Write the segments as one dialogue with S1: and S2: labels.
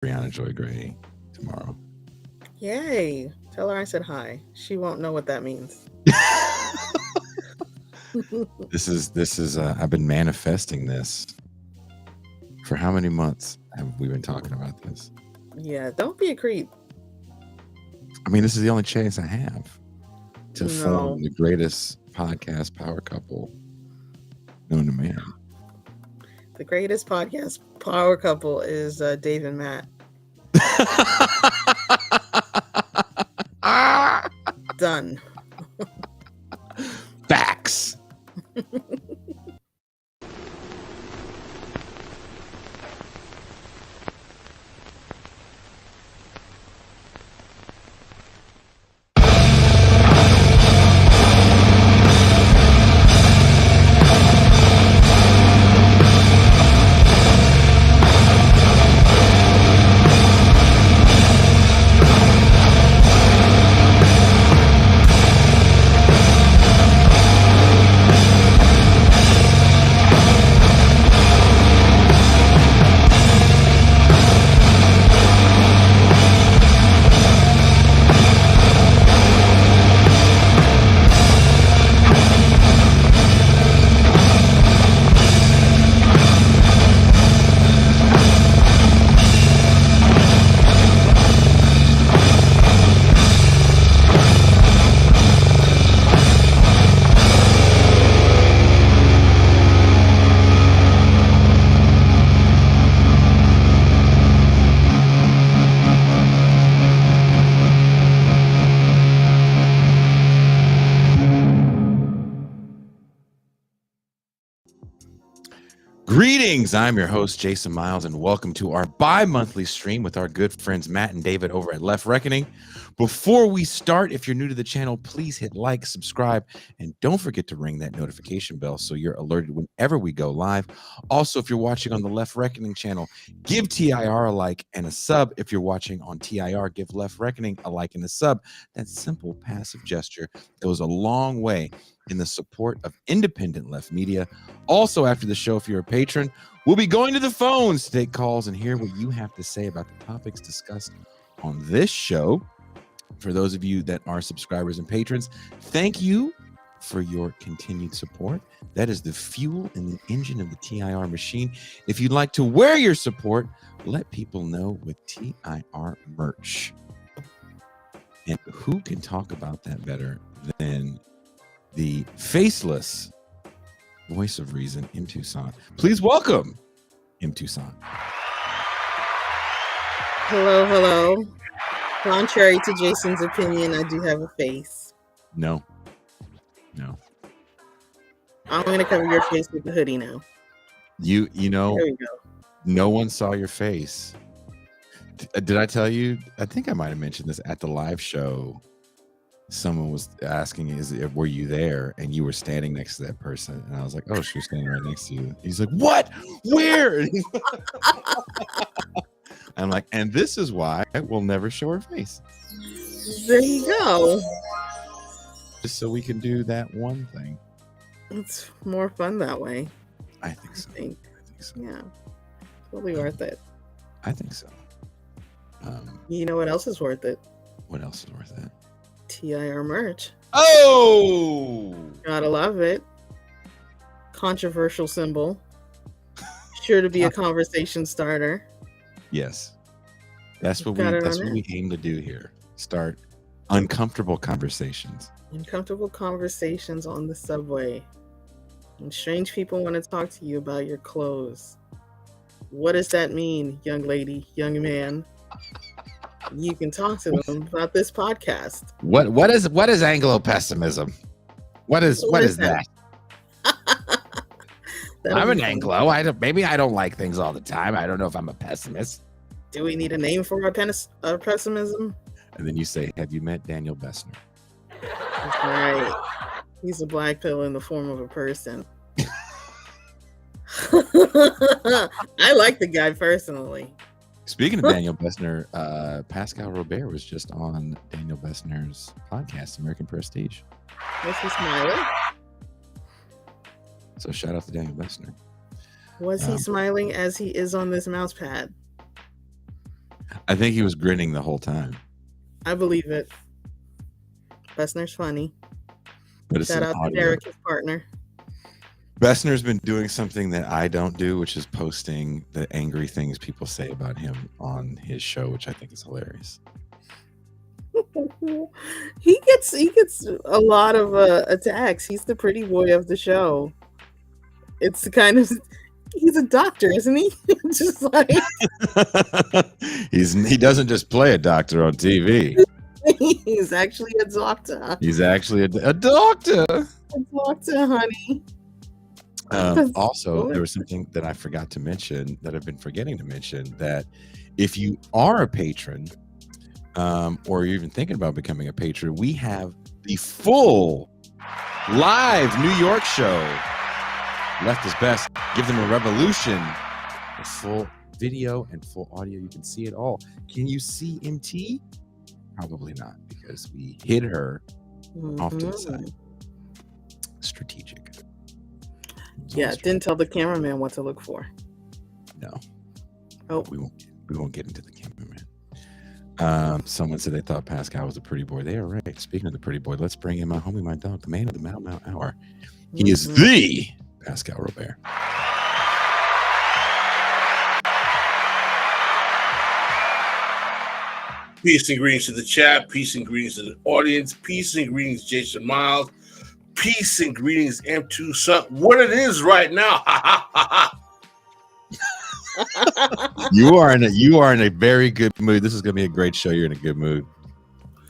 S1: Brianna Joy Gray tomorrow.
S2: Yay. Tell her I said hi. She won't know what that means.
S1: This is I've been manifesting this for how many months have we been talking about this?
S2: Yeah, don't be a creep.
S1: I mean, this is the only chance I have to
S2: No.
S1: form the greatest podcast power couple known to man.
S2: The greatest podcast power couple is Dave and Matt. Done.
S1: Facts. Greetings, I'm your host, Jason Miles, and welcome to our bi-monthly stream with our good friends Matt and David over at Left Reckoning. Before we start, if you're new to the channel, please hit like, subscribe, and don't forget to ring that notification bell so you're alerted whenever we go live. Also, if you're watching on the Left Reckoning channel, give TIR a like and a sub. If you're watching on TIR, give Left Reckoning a like and a sub. That simple passive gesture goes a long way in the support of independent left media. Also, after the show, if you're a patron, we'll be going to the phones to take calls and hear what you have to say about the topics discussed on this show. For those of you that are subscribers and patrons, thank you for your continued support. That is the fuel in the engine of the TIR machine. If you'd like to wear your support, let people know with TIR merch. And who can talk about that better than the faceless voice of reason, M. Tucson? Please welcome M. Tucson.
S2: Hello, hello. Contrary to Jason's opinion, I do have a face.
S1: No.
S2: I'm going to cover your face with the hoodie now.
S1: You know,
S2: There we go.
S1: no one saw your face. Did I tell you? I think I might have mentioned this at the live show. Someone was asking, were you there? And you were standing next to that person. And I was like, oh, she was standing right next to you. He's like, what? Where? I'm like, and this is why we'll never show her face.
S2: There you go.
S1: Just so we can do that one thing.
S2: It's more fun that way.
S1: I think so.
S2: I think.
S1: So.
S2: Yeah. Totally worth it.
S1: I think so.
S2: You know what else is worth it?
S1: What else is worth it?
S2: TIR merch.
S1: Oh!
S2: Gotta love it. Controversial symbol. Sure to be a conversation starter.
S1: Yes. That's what we aim to do here. Start uncomfortable conversations.
S2: Uncomfortable conversations on the subway. And strange people want to talk to you about your clothes. What does that mean, young lady, young man? You can talk to them about this podcast.
S1: What is Anglo-pessimism? What is that? I'm an Anglo. Maybe I don't like things all the time. I don't know if I'm a pessimist.
S2: Do we need a name for our pessimism?
S1: And then you say, have you met Daniel Bessner?
S2: That's right. He's a black pill in the form of a person. I like the guy personally.
S1: Speaking of Daniel Bessner, Pascal Robert was just on Daniel Bessner's podcast, American Prestige.
S2: Was he smiling?
S1: So shout out to Daniel Bessner.
S2: Was he smiling as he is on this mouse pad?
S1: I think he was grinning the whole time.
S2: I believe it. Bessner's funny.
S1: But it's
S2: Shout out to Derek, his partner.
S1: Bessner's been doing something that I don't do, which is posting the angry things people say about him on his show, which I think is hilarious.
S2: He gets a lot of attacks. He's the pretty boy of the show. It's kind of he's a doctor, isn't he? Just like
S1: he doesn't just play a doctor on TV.
S2: He's actually a doctor.
S1: He's actually a doctor.
S2: A doctor, honey.
S1: Also, there was something that I forgot to mention that I've been forgetting to mention, that if you are a patron or you're even thinking about becoming a patron, we have the full live New York show. Left is Best. Give them a revolution. A full video and full audio. You can see it all. Can you see MT? Probably not, because we hid her off to the side. Strategic.
S2: Yeah, didn't tell the cameraman what to look for.
S1: No.
S2: Oh,
S1: we won't get into the cameraman. Someone said they thought Pascal was a pretty boy. They are right. Speaking of the pretty boy, let's bring in my homie, my dog, the man of the Mau Mau Hour. He is the Pascal Robert.
S3: Peace and greetings to the chat. Peace and greetings to the audience. Peace and greetings, Jason Miles. Peace and greetings, M2 Son. What it is right now.
S1: You are in a very good mood. This is going to be a great show. You're in a good mood.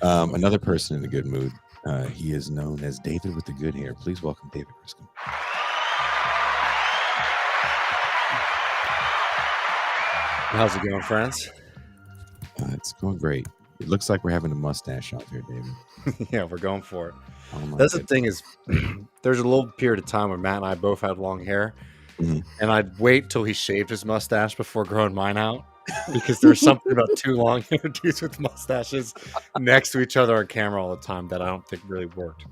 S1: Another person in a good mood. He is known as David with the good hair. Please welcome David Griscom.
S4: How's it going, friends?
S1: It's going great. It looks like we're having a mustache off here, David.
S4: Yeah, we're going for it.
S1: Oh
S4: That's the thing is, there's a little period of time where Matt and I both had long hair, and I'd wait till he shaved his mustache before growing mine out, because there's something about two long-haired dudes with mustaches next to each other on camera all the time that I don't think really worked.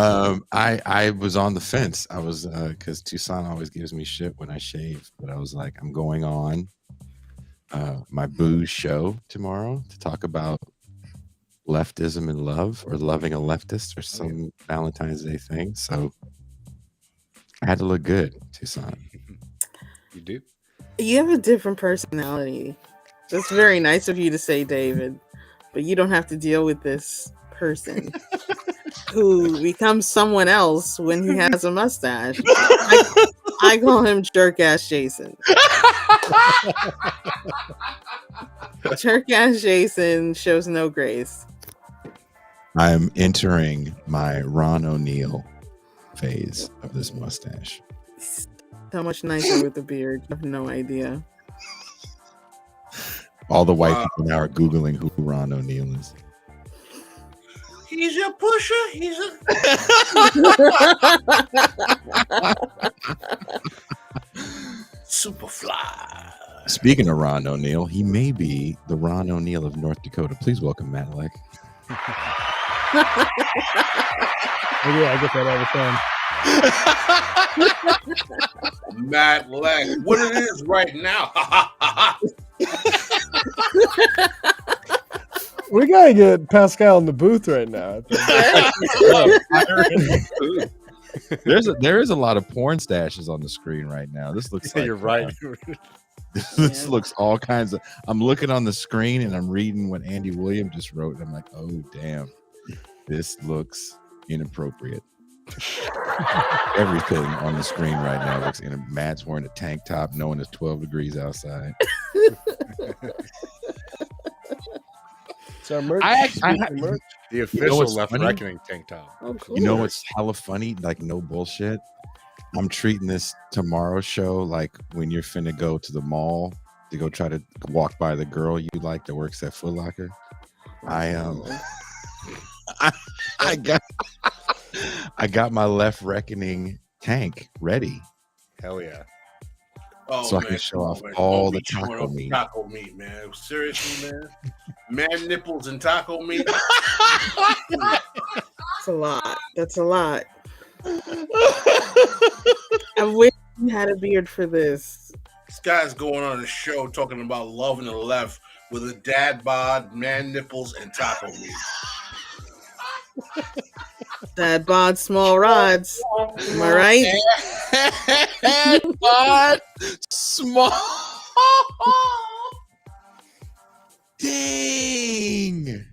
S1: I was on the fence. I was because Tucson always gives me shit when I shave, but I was like, I'm going on my booze show tomorrow to talk about leftism and love, or loving a leftist, or some Valentine's Day thing. So I had to look good, Tucson.
S4: You do?
S2: You have a different personality. That's very nice of you to say, David, but you don't have to deal with this person who becomes someone else when he has a mustache. I call him jerk ass Jason. Jerk ass Jason shows no grace.
S1: I'm entering my Ron O'Neal phase of this mustache.
S2: So much nicer with the beard. I have no idea.
S1: All the white people now are Googling who Ron O'Neal is.
S3: He's a pusher. He's a Superfly.
S1: Speaking of Ron O'Neal, he may be the Ron O'Neal of North Dakota. Please welcome Matt Leck.
S5: Oh, yeah, I get that all the time.
S3: Matt Leck. What it is right now.
S5: We gotta get Pascal in the booth right now.
S1: There is a lot of porn stashes on the screen right now. This looks like
S4: You're right.
S1: This looks all kinds of. I'm looking on the screen and I'm reading what Andy Williams just wrote, and I'm like, oh damn, this looks inappropriate. Everything on the screen right now looks inappropriate. Matt's wearing a tank top knowing it's 12 degrees outside.
S5: So merch,
S4: The official
S1: what's
S4: Left
S1: funny?
S4: Reckoning tank top.
S2: Oh, cool.
S1: You know what's hella funny? Like, no bullshit. I'm treating this tomorrow show like when you're finna go to the mall to go try to walk by the girl you like that works at Foot Locker. I got my Left Reckoning tank ready.
S4: Hell yeah.
S3: Oh,
S1: So I can show off all the taco meat.
S3: Taco meat, man. Seriously, man. Man nipples and taco meat.
S2: That's a lot. That's a lot. I wish you had a beard for this.
S3: This guy's going on a show talking about love in the left with a dad bod, man nipples, and taco meat.
S2: Dad bod, small rods. Am I right?
S1: Dad bod, small. Dang.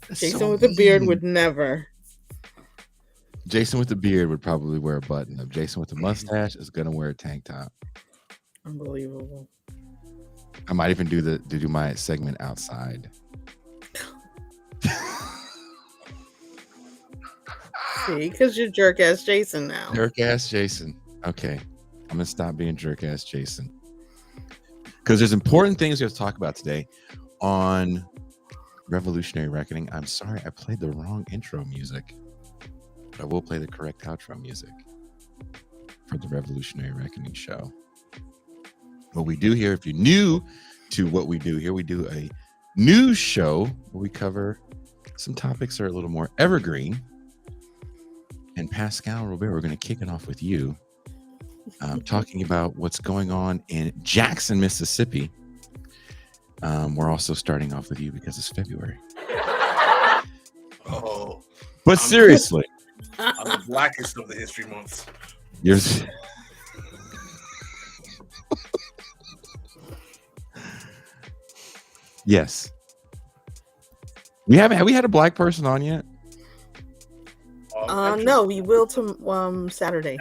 S1: That's
S2: Jason
S1: so
S2: with a beard
S1: mean.
S2: would never.
S1: Jason with the beard would probably wear a button up. Jason with the mustache is gonna wear a tank top.
S2: Unbelievable.
S1: I might even do my segment outside.
S2: See, because you're jerk ass Jason now.
S1: Jerk ass Jason. Okay. I'm gonna stop being jerk ass Jason. Because there's important things we have to talk about today on Revolutionary Reckoning. I'm sorry, I played the wrong intro music. But I will play the correct outro music for the Revolutionary Reckoning show. What we do here, if you're new to what we do here, we do a news show where we cover some topics that are a little more evergreen. And Pascal Robert, we're going to kick it off with you, talking about what's going on in Jackson, Mississippi. We're also starting off with you because it's February.
S3: Oh,
S1: But seriously,
S3: I'm the blackest of the history months.
S1: you're yes. Have we had a black person on yet?
S2: No, we will to Saturday.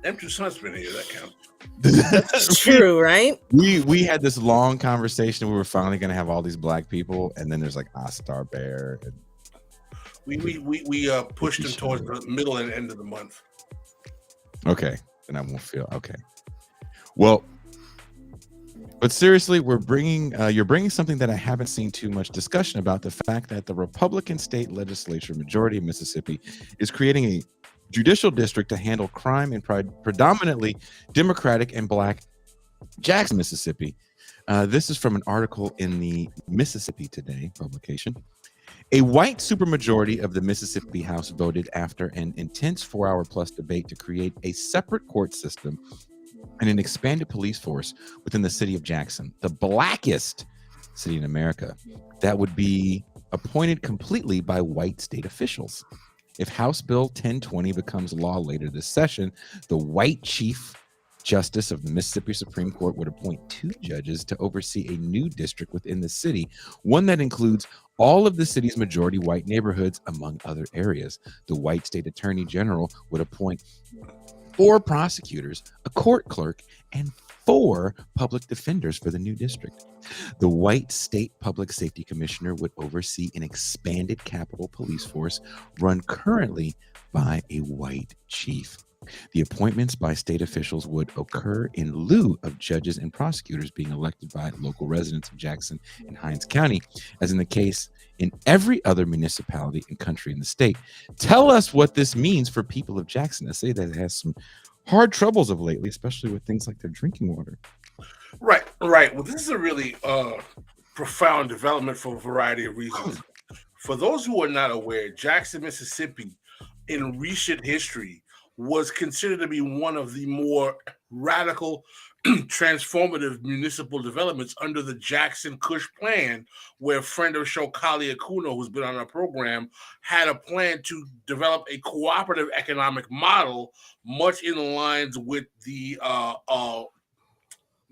S3: M2 Sun's been here. That counts.
S2: It's true, right?
S1: We had this long conversation. We were finally going to have all these black people, and then there's like Ostar Bear. And
S3: We pushed him towards the middle and end of the month.
S1: okay, then I won't feel okay. Well, but seriously, you're bringing something that I haven't seen too much discussion about: the fact that the Republican state legislature majority of Mississippi is creating a judicial district to handle crime in predominantly Democratic and black Jackson, Mississippi. This is from an article in the Mississippi Today publication. A white supermajority of the Mississippi House voted after an intense 4-hour-plus debate to create a separate court system and an expanded police force within the city of Jackson, the blackest city in America, that would be appointed completely by white state officials. If House Bill 1020 becomes law later this session, the white Chief Justice of the Mississippi Supreme Court would appoint 2 judges to oversee a new district within the city, one that includes all of the city's majority white neighborhoods, among other areas. The white state attorney general would appoint 4 prosecutors, a court clerk, and 4 public defenders for the new district. The white state public safety commissioner would oversee an expanded Capitol police force run currently by a white chief. The appointments by state officials would occur in lieu of judges and prosecutors being elected by local residents of Jackson and Hinds County, as in the case in every other municipality and country in the state. Tell us what this means for people of Jackson, a city that has some hard troubles of lately, especially with things like their drinking water.
S3: Right. Well, this is a really profound development for a variety of reasons. For those who are not aware, Jackson, Mississippi, in recent history, was considered to be one of the more radical, transformative municipal developments under the Jackson Kush plan, where friend of the show Kali Akuno, who's been on our program, had a plan to develop a cooperative economic model, much in the lines with the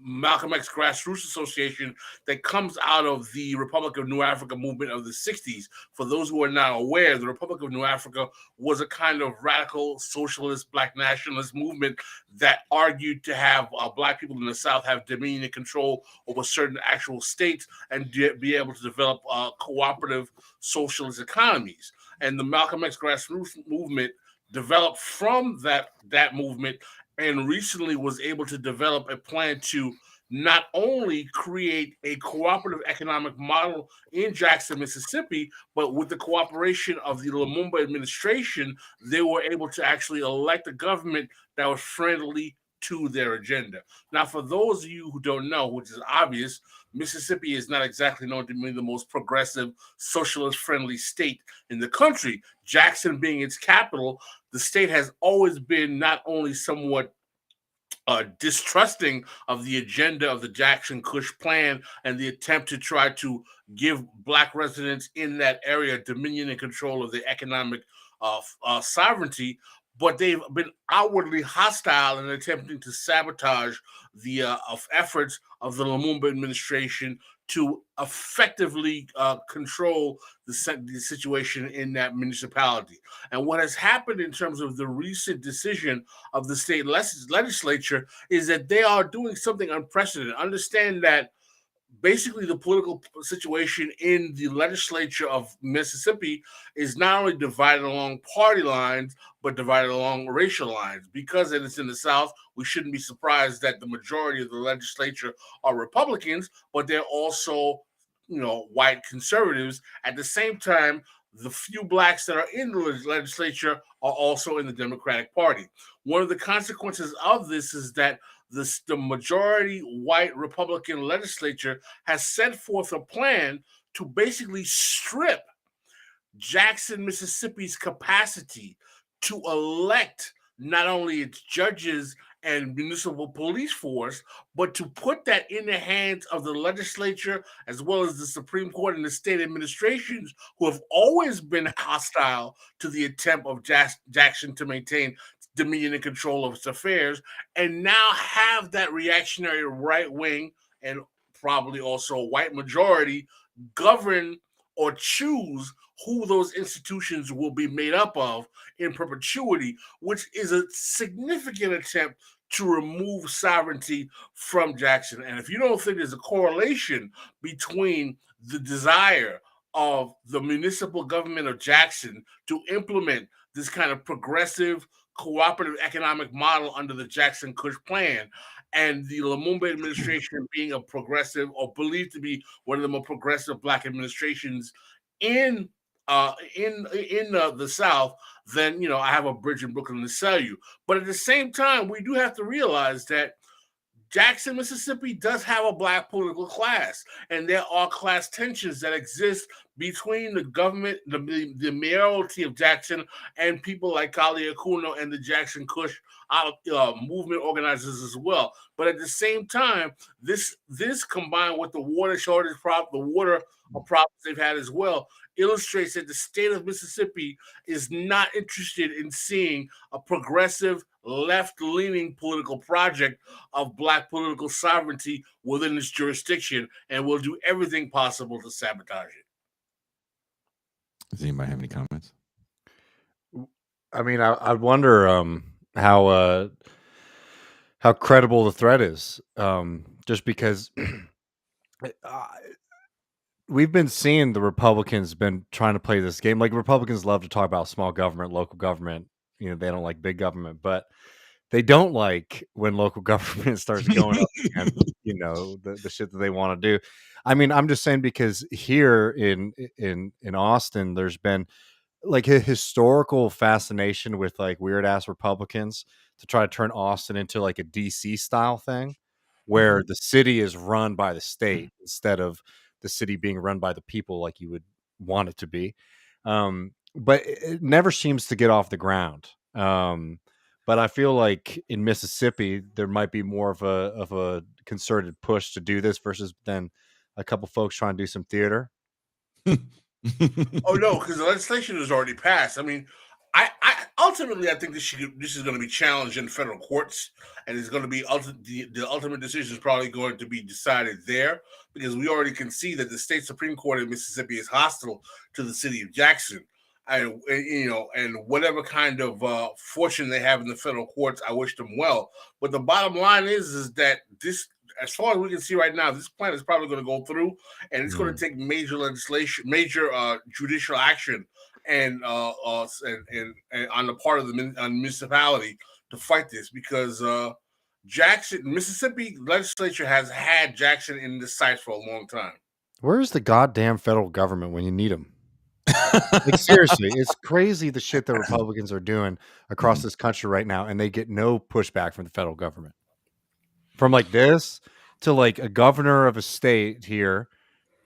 S3: Malcolm X Grassroots Association that comes out of the Republic of New Africa movement of the 60s. For those who are not aware, the Republic of New Africa was a kind of radical socialist black nationalist movement that argued to have black people in the South have dominion and control over certain actual states and be able to develop cooperative socialist economies. And the Malcolm X Grassroots movement developed from that movement, and recently was able to develop a plan to not only create a cooperative economic model in Jackson, Mississippi, but with the cooperation of the Lumumba administration, they were able to actually elect a government that was friendly to their agenda. Now, for those of you who don't know, which is obvious, Mississippi is not exactly known to be the most progressive, socialist-friendly state in the country. Jackson being its capital, the state has always been not only somewhat distrusting of the agenda of the Jackson Kush plan and the attempt to try to give Black residents in that area dominion and control of the economic sovereignty. But they've been outwardly hostile in attempting to sabotage the efforts of the Lumumba administration to effectively control the situation in that municipality. And what has happened in terms of the recent decision of the state legislature is that they are doing something unprecedented. Understand that basically the political situation in the legislature of Mississippi is not only divided along party lines, but divided along racial lines. Because it is in the South, we shouldn't be surprised that the majority of the legislature are Republicans, but they're also, white conservatives. At the same time, the few blacks that are in the legislature are also in the Democratic Party. One of the consequences of this is that the majority white Republican legislature has set forth a plan to basically strip Jackson, Mississippi's capacity to elect not only its judges and municipal police force, but to put that in the hands of the legislature as well as the Supreme Court and the state administrations, who have always been hostile to the attempt of Jackson to maintain dominion and control of its affairs, and now have that reactionary right wing and probably also a white majority govern or choose who those institutions will be made up of in perpetuity, which is a significant attempt to remove sovereignty from Jackson. And if you don't think there's a correlation between the desire of the municipal government of Jackson to implement this kind of progressive cooperative economic model under the Jackson Kush plan, and the Lumumba administration being a progressive, or believed to be one of the more progressive Black administrations in the South, then I have a bridge in Brooklyn to sell you. But at the same time, we do have to realize that Jackson, Mississippi does have a Black political class, and there are class tensions that exist between the government, the mayoralty of Jackson, and people like Kali Akuno and the Jackson Kush movement organizers as well. But at the same time, this combined with the water shortage problem, the water problems they've had as well, illustrates that the state of Mississippi is not interested in seeing a progressive, left-leaning political project of Black political sovereignty within its jurisdiction, and will do everything possible to sabotage it.
S1: Does anybody have any comments?
S4: I mean, I wonder how credible the threat is, just because we've been seeing the Republicans been trying to play this game. Like, Republicans love to talk about small government, local government. They don't like big government, but they don't like when local government starts going up against, the shit that they want to do. I mean, I'm just saying, because here in Austin, there's been like a historical fascination with like weird ass Republicans to try to turn Austin into like a DC style thing, where the city is run by the state instead of the city being run by the people like you would want it to be. But it never seems to get off the ground. But I feel like in Mississippi, there might be more of a concerted push to do this versus than a couple folks trying to do some theater.
S3: Oh no, because the legislation has already passed. I mean, I ultimately I think this is going to be challenged in federal courts, and it's going to be the ultimate decision is probably going to be decided there, because we already can see that the state Supreme Court in Mississippi is hostile to the city of Jackson. And whatever kind of fortune they have in the federal courts, I wish them well. But the bottom line is that this, as far as we can see right now, this plan is probably going to go through, and it's going to take major legislation, major judicial action, and on the part of the municipality to fight this, because Jackson, Mississippi legislature has had Jackson in the sights for a long time.
S4: Where's the goddamn federal government when you need them? Like, seriously, it's crazy the shit that Republicans are doing across this country right now, and they get no pushback from the federal government. From like this to like a governor of a state here,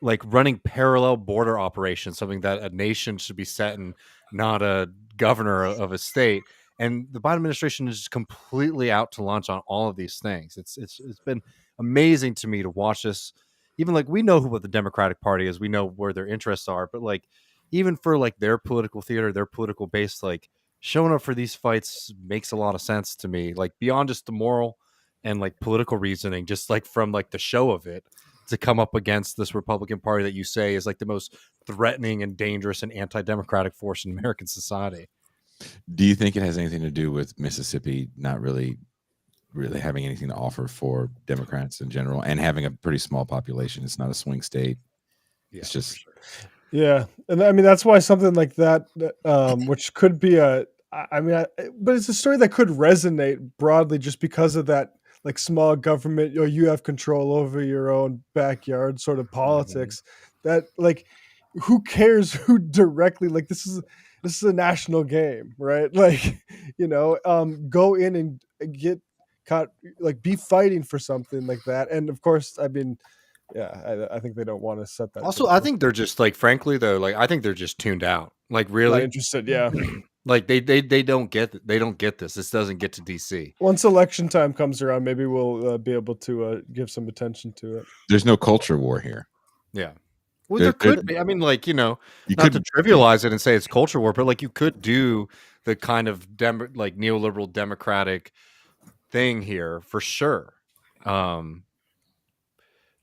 S4: like running parallel border operations, something that a nation should be setting, not a governor of a state. And the Biden administration is completely out to lunch on all of these things. It's been amazing to me to watch this. Even like we know what the Democratic Party is, we know where their interests are, but like even for like their political theater, their political base, like showing up for these fights makes a lot of sense to me. Like beyond just the moral and like political reasoning, just like from like the show of it, to come up against this Republican Party that you say is like the most threatening and dangerous and anti-democratic force in American society.
S1: Do you think it has anything to do with Mississippi not really having anything to offer for Democrats in general and having a pretty small population? It's not a swing state.
S4: Yeah,
S1: It's just
S5: Yeah, and I mean that's why something like that, which could be but it's a story that could resonate broadly just because of that, like small government. You have control over your own backyard sort of politics. That like, who cares who directly like this is a national game, right? Like, go in and get caught, like be fighting for something like that. And of course, I mean, yeah, I think they don't want to set that.
S4: Also, I think they're just like, frankly though, like I think they're just tuned out. Like
S5: not
S4: really
S5: interested. Yeah.
S4: like they don't get they don't get this. This doesn't get to DC.
S5: Once election time comes around, maybe we'll be able to give some attention to it.
S1: there's no culture war here.
S4: Yeah. Well,
S1: There-
S4: there could
S1: there-
S4: be. I mean, like,
S1: You
S4: not
S1: could
S4: to trivialize it and say it's culture war, but like you could do the kind of like neoliberal democratic thing here for sure.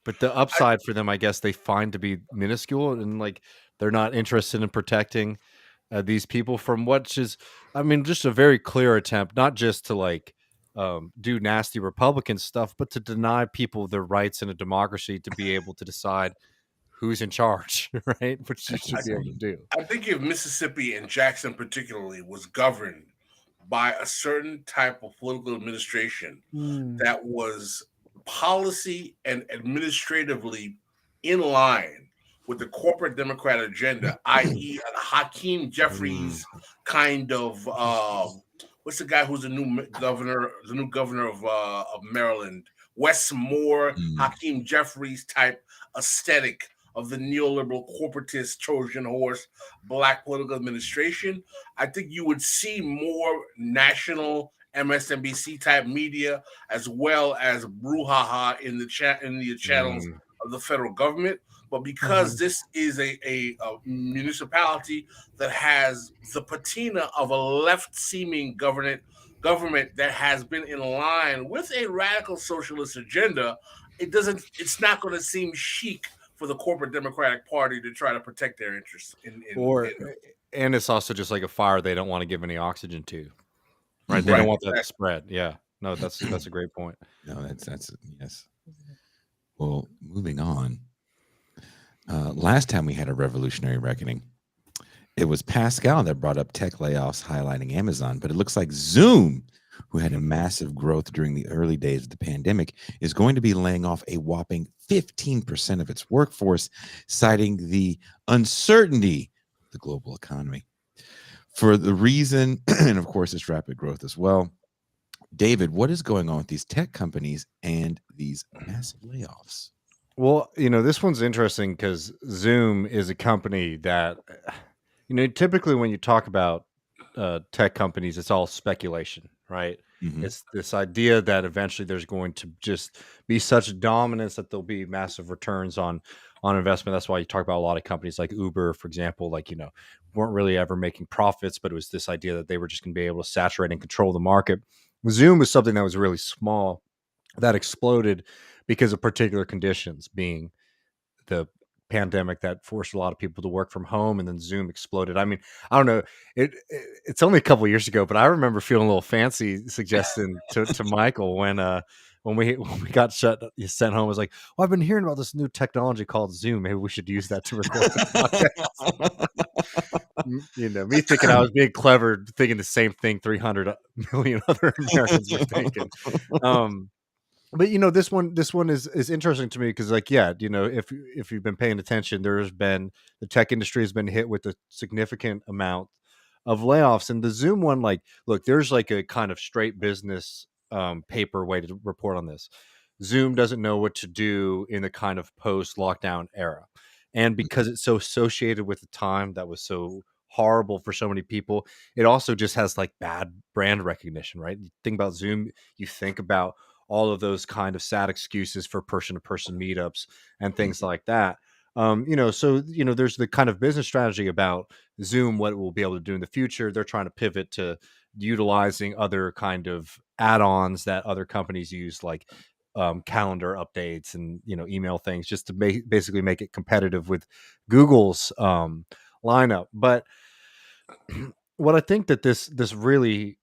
S4: But the upside for them, I guess, they find to be minuscule, and like they're not interested in protecting these people from what is, I mean, just a very clear attempt, not just to like do nasty Republican stuff, but to deny people their rights in a democracy to be able to decide who's in charge, right? Which you should be able to do.
S3: I think if Mississippi and Jackson particularly was governed by a certain type of political administration that was policy and administratively in line with the corporate Democrat agenda, i.e., a Hakeem Jeffries kind of what's the guy who's the new governor of Maryland, Wes Moore, Hakeem Jeffries type aesthetic of the neoliberal corporatist Trojan horse black political administration, I think you would see more national MSNBC type media as well as brouhaha in the channels of the federal government. But because this is a municipality that has the patina of a left-seeming government that has been in line with a radical socialist agenda, it's not going to seem chic for the corporate Democratic Party to try to protect their interests.
S4: And it's also just like a fire they don't want to give any oxygen to, right? They
S3: Right,
S4: don't want that to spread. Yeah, no, that's a great point.
S1: No, that's yes. Well, moving on. Last time we had a revolutionary reckoning, it was Pascal that brought up tech layoffs highlighting Amazon, but it looks like Zoom, who had a massive growth during the early days of the pandemic, is going to be laying off a whopping 15% of its workforce, citing the uncertainty of the global economy. For the reason, and of course, its rapid growth as well. David, what is going on with these tech companies and these massive layoffs?
S4: Well, this one's interesting because Zoom is a company that, typically when you talk about tech companies, it's all speculation, right? It's this idea that eventually there's going to just be such dominance that there'll be massive returns on investment. That's why you talk about a lot of companies like Uber, for example, like, weren't really ever making profits, but it was this idea that they were just going to be able to saturate and control the market. Zoom was something that was really small that exploded because of particular conditions, being the pandemic that forced a lot of people to work from home, and then Zoom exploded. I mean, I don't know. It's only a couple of years ago, but I remember feeling a little fancy suggesting to Michael when we got sent home. I was like, "Well, I've been hearing about this new technology called Zoom. Maybe we should use that to record the podcast." Me thinking I was being clever, thinking the same thing 300 million other Americans were thinking. But this one is interesting to me because, like, yeah, if you've been paying attention, the tech industry has been hit with a significant amount of layoffs, and the Zoom one, like, look, there's like a kind of straight business paper way to report on this. Zoom doesn't know what to do in the kind of post-lockdown era, and because it's so associated with a time that was so horrible for so many people. It also just has like bad brand recognition, right? You think about Zoom, you think about all of those kind of sad excuses for person-to-person meetups and things like that. So there's the kind of business strategy about Zoom, what it will be able to do in the future. They're trying to pivot to utilizing other kind of add-ons that other companies use, like calendar updates and email things, just to basically make it competitive with Google's lineup. But what I think that this really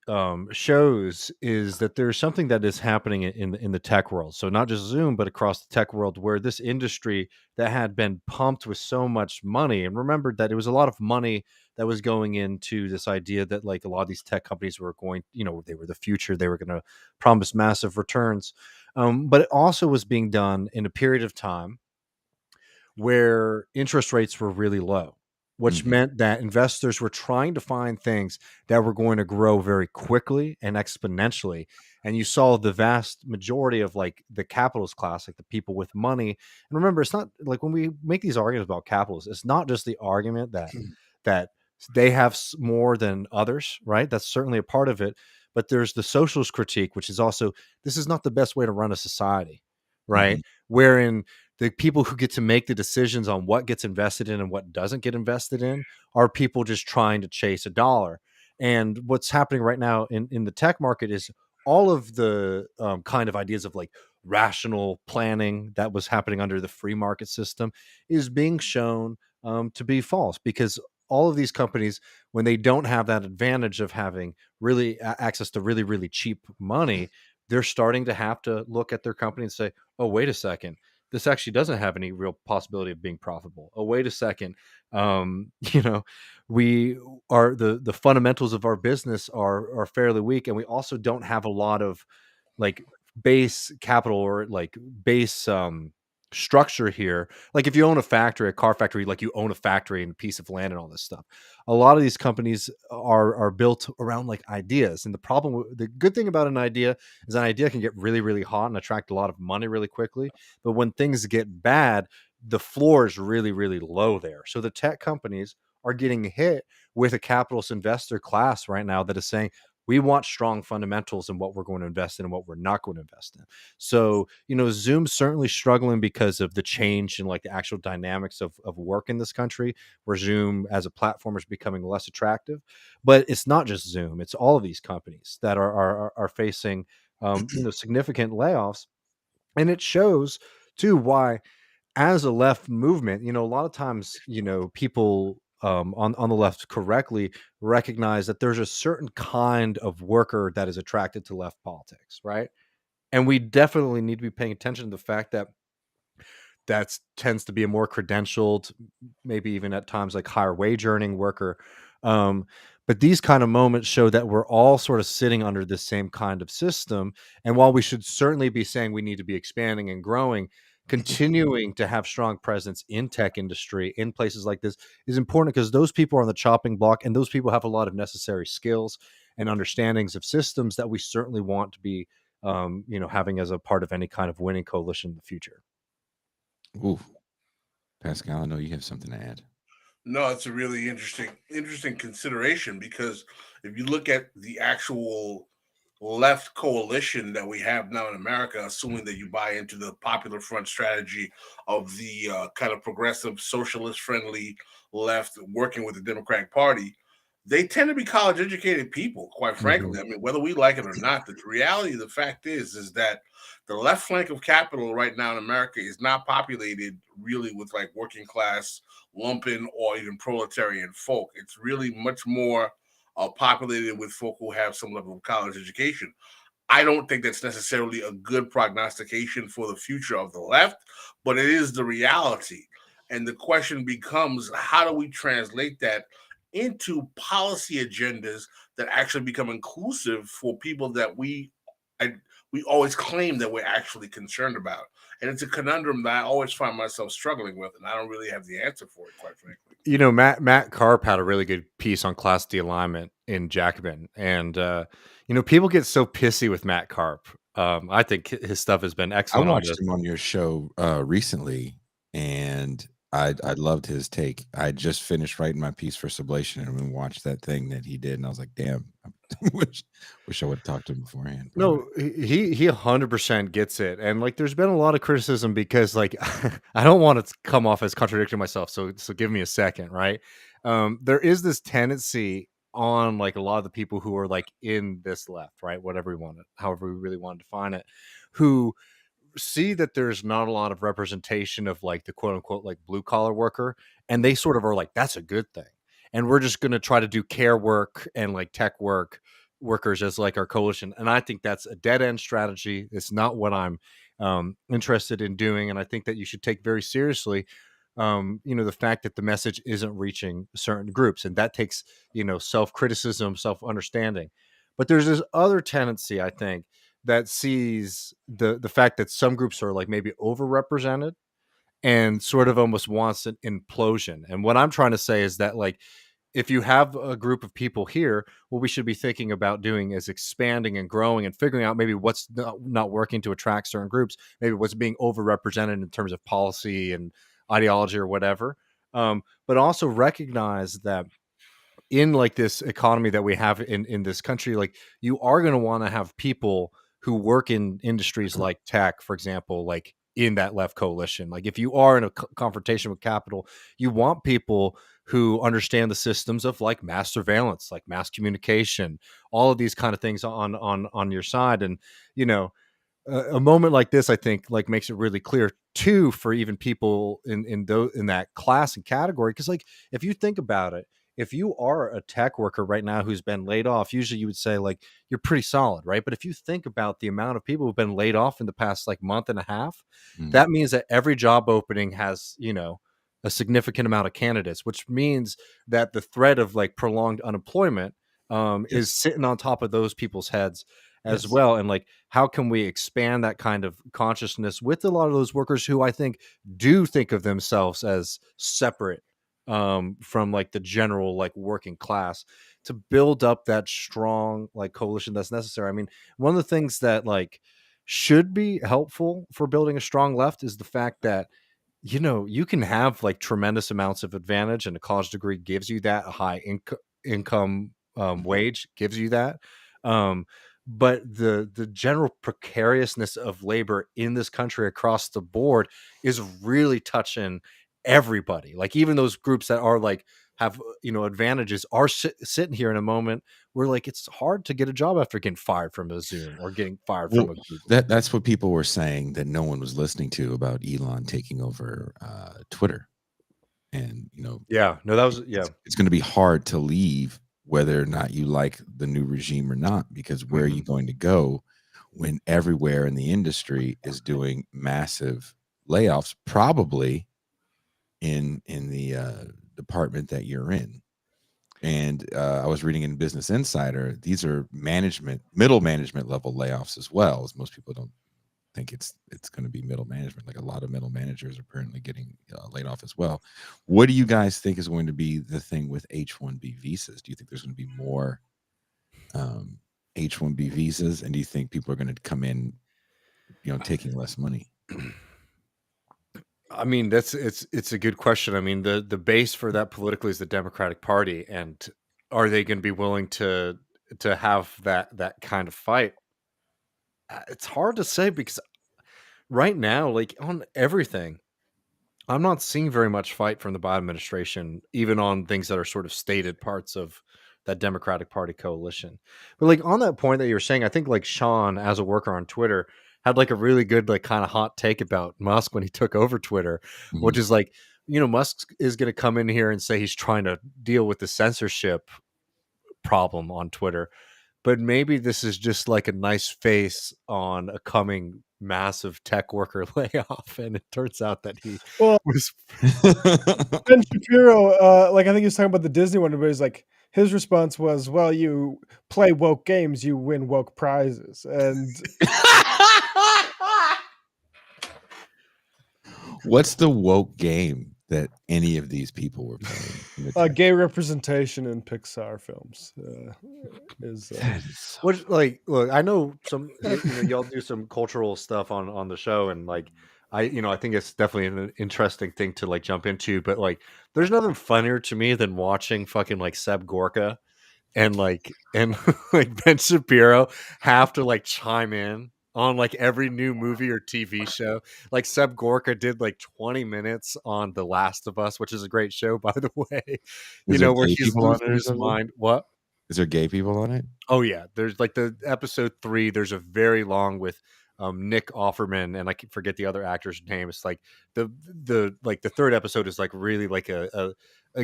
S4: shows is that there's something that is happening in the tech world. So not just Zoom, but across the tech world, where this industry that had been pumped with so much money, and remembered that it was a lot of money that was going into this idea that like a lot of these tech companies were going, they were the future, they were going to promise massive returns, but it also was being done in a period of time where interest rates were really low, which meant that investors were trying to find things that were going to grow very quickly and exponentially. And you saw the vast majority of like the capitalist class, like the people with money. And remember, it's not like when we make these arguments about capitalists, it's not just the argument that they have more than others, right? That's certainly a part of it. But there's the socialist critique, which is also, this is not the best way to run a society, right? Wherein the people who get to make the decisions on what gets invested in and what doesn't get invested in are people just trying to chase a dollar. And what's happening right now in the tech market is all of the kind of ideas of like rational planning that was happening under the free market system is being shown to be false, because all of these companies, when they don't have that advantage of having really access to really, really cheap money, they're starting to have to look at their company and say, oh, wait a second, this actually doesn't have any real possibility of being profitable. Oh, wait a second. We are the fundamentals of our business are fairly weak. And we also don't have a lot of like base capital or like base structure here. Like if you own a factory, a car factory, like you own a factory and a piece of land and all this stuff. A lot of these companies are built around like ideas. And the good thing about an idea is an idea can get really, really hot and attract a lot of money really quickly. But when things get bad, the floor is really, really low there. So the tech companies are getting hit with a capitalist investor class right now that is saying, we want strong fundamentals in what we're going to invest in and what we're not going to invest in. So, Zoom's certainly struggling because of the change in like the actual dynamics of work in this country, where Zoom as a platform is becoming less attractive. But it's not just Zoom; it's all of these companies that are facing significant layoffs, and it shows too why, as a left movement, a lot of times, people on the left correctly recognize that there's a certain kind of worker that is attracted to left politics, right? And we definitely need to be paying attention to the fact that tends to be a more credentialed, maybe even at times like higher wage earning worker. But these kind of moments show that we're all sort of sitting under the same kind of system. And while we should certainly be saying we need to be expanding and growing, continuing to have strong presence in tech industry in places like this is important, because those people are on the chopping block, and those people have a lot of necessary skills and understandings of systems that we certainly want to be having as a part of any kind of winning coalition in the future.
S1: Ooh, Pascal, I know you have something to add.
S3: No, it's a really interesting consideration, because if you look at the actual left coalition that we have now in America, assuming that you buy into the Popular Front strategy of the kind of progressive, socialist friendly left working with the Democratic Party, they tend to be college educated people, quite frankly. I mean, whether we like it or not, the reality of the fact is that the left flank of capital right now in America is not populated really with like working class, lumpen, or even proletarian folk. It's really much more populated with folk who have some level of college education. I don't think that's necessarily a good prognostication for the future of the left, but it is the reality. And the question becomes, how do we translate that into policy agendas that actually become inclusive for people that we always claim that we're actually concerned about? And it's a conundrum that I always find myself struggling with, and I don't really have the answer for it, quite frankly.
S4: Matt Karp had a really good piece on class de-alignment in Jacobin, and people get so pissy with Matt Karp. I think his stuff has been
S1: I
S4: excellent.
S1: watched him on your show recently, and I loved his take. I just finished writing my piece for Sublation and we watched that thing that he did, and I was like, damn, I wish I would have talked to him beforehand.
S4: No, he 100% gets it, and like, there's been a lot of criticism because, like, I don't want to come off as contradicting myself, so give me a second, right? There is this tendency on like a lot of the people who are like in this left, right? Whatever we want it, however we really want to define it, who see that there's not a lot of representation of like the quote unquote like blue collar worker, and they sort of are like, that's a good thing, and we're just going to try to do care work and like tech workers as like our coalition. And I think that's a dead end strategy. It's not what I'm interested in doing, and I think that you should take very seriously the fact that the message isn't reaching certain groups, and that takes self-criticism, self-understanding. But there's this other tendency, I think, that sees the fact that some groups are like maybe overrepresented and sort of almost wants an implosion. And what I'm trying to say is that, like, if you have a group of people here, what we should be thinking about doing is expanding and growing and figuring out maybe what's not working to attract certain groups, maybe what's being overrepresented in terms of policy and ideology or whatever. But also recognize that in like this economy that we have in this country, like, you are going to want to have people who work in industries like tech, for example, like in that left coalition. Like, if you are in a confrontation with capital, you want people who understand the systems of like mass surveillance, like mass communication, all of these kind of things on your side. And a moment like this, I think, like, makes it really clear too for even people in that class and category. Because, like, if you think about it, if you are a tech worker right now who's been laid off, usually you would say like you're pretty solid, right? But if you think about the amount of people who've been laid off in the past like month and a half, that means that every job opening has a significant amount of candidates, which means that the threat of like prolonged unemployment is sitting on top of those people's heads as well. And like, how can we expand that kind of consciousness with a lot of those workers who I think do think of themselves as separate from like the general like working class, to build up that strong like coalition that's necessary. I mean, one of the things that like should be helpful for building a strong left is the fact that you can have like tremendous amounts of advantage, and a college degree gives you that. A high income wage gives you that. But the general precariousness of labor in this country across the board is really touching everybody. Like, even those groups that are like have advantages are sitting here in a moment where like it's hard to get a job after getting fired from a Zoom or getting fired from a Google.
S1: That's what people were saying that no one was listening to about Elon taking over Twitter. And it's going to be hard to leave whether or not you like the new regime or not, because where are you going to go when everywhere in the industry is doing massive layoffs, probably in the department that you're in. And I was reading in Business Insider, these are middle management level layoffs as well, as most people don't think it's going to be middle management. Like, a lot of middle managers are apparently getting laid off as well. What do you guys think is going to be the thing with H-1B visas? Do you think there's going to be more H-1B visas, and do you think people are going to come in taking less money?
S4: I mean, it's a good question. I mean, the base for that politically is the Democratic Party, and are they going to be willing to have that kind of fight? It's hard to say, because right now, like, on everything, I'm not seeing very much fight from the Biden administration, even on things that are sort of stated parts of that Democratic Party coalition. But like, on that point that you were saying, I think like Sean, as a worker on Twitter, had like a really good like kind of hot take about Musk when he took over Twitter, which is like, Musk is going to come in here and say he's trying to deal with the censorship problem on Twitter. But maybe this is just like a nice face on a coming massive tech worker layoff, and it turns out that he was
S5: Ben Shapiro, like, I think he was talking about the Disney one, but he's like, his response was, well, you play woke games, you win woke prizes. And
S1: What's the woke game that any of these people were playing?
S5: gay representation in Pixar films is
S4: which, like, look, I know some y'all do some cultural stuff on the show, and like, I think it's definitely an interesting thing to like jump into, but like there's nothing funnier to me than watching fucking like Seb Gorka and like like Ben Shapiro have to like chime in on like every new movie or TV show. Like Seb Gorka did like 20 minutes on The Last of Us, which is a great show, by the way.
S1: Is there
S4: Where
S1: gay
S4: he's
S1: people on it
S4: losing
S1: or
S4: his
S1: something?
S4: mind. What?
S1: Is there gay people on it?
S4: Oh yeah, there's like the episode 3. There's a very long with Nick Offerman, and I can forget the other actor's name. It's like the like the third episode is like really like a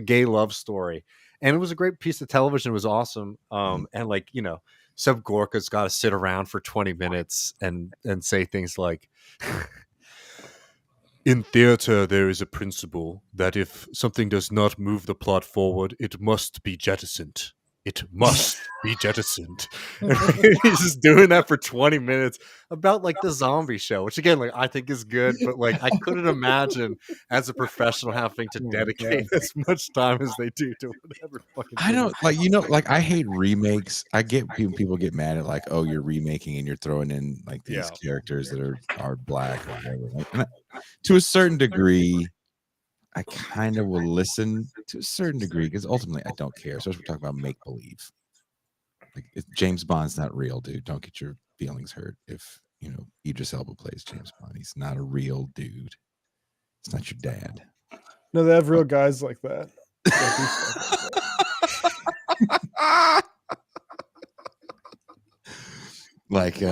S4: gay love story, and it was a great piece of television. It was awesome. And like Seb Gorka's got to sit around for 20 minutes and say things like, in theater, there is a principle that if something does not move the plot forward, it must be jettisoned. It must be jettisoned. And he's just doing that for 20 minutes about like the zombie show, which again, like I think is good, but like I couldn't imagine as a professional having to dedicate as much time as they do to whatever fucking.
S1: I don't like I hate remakes. I get people get mad at like, oh, you're remaking and you're throwing in like these characters that are black or whatever. Like, to a certain degree, I kind of will listen to a certain degree because ultimately I don't care. Especially if we're talking about make believe. Like James Bond's not real, dude. Don't get your feelings hurt if Idris Elba plays James Bond. He's not a real dude. It's not your dad.
S5: No, they have real guys like that.
S1: Like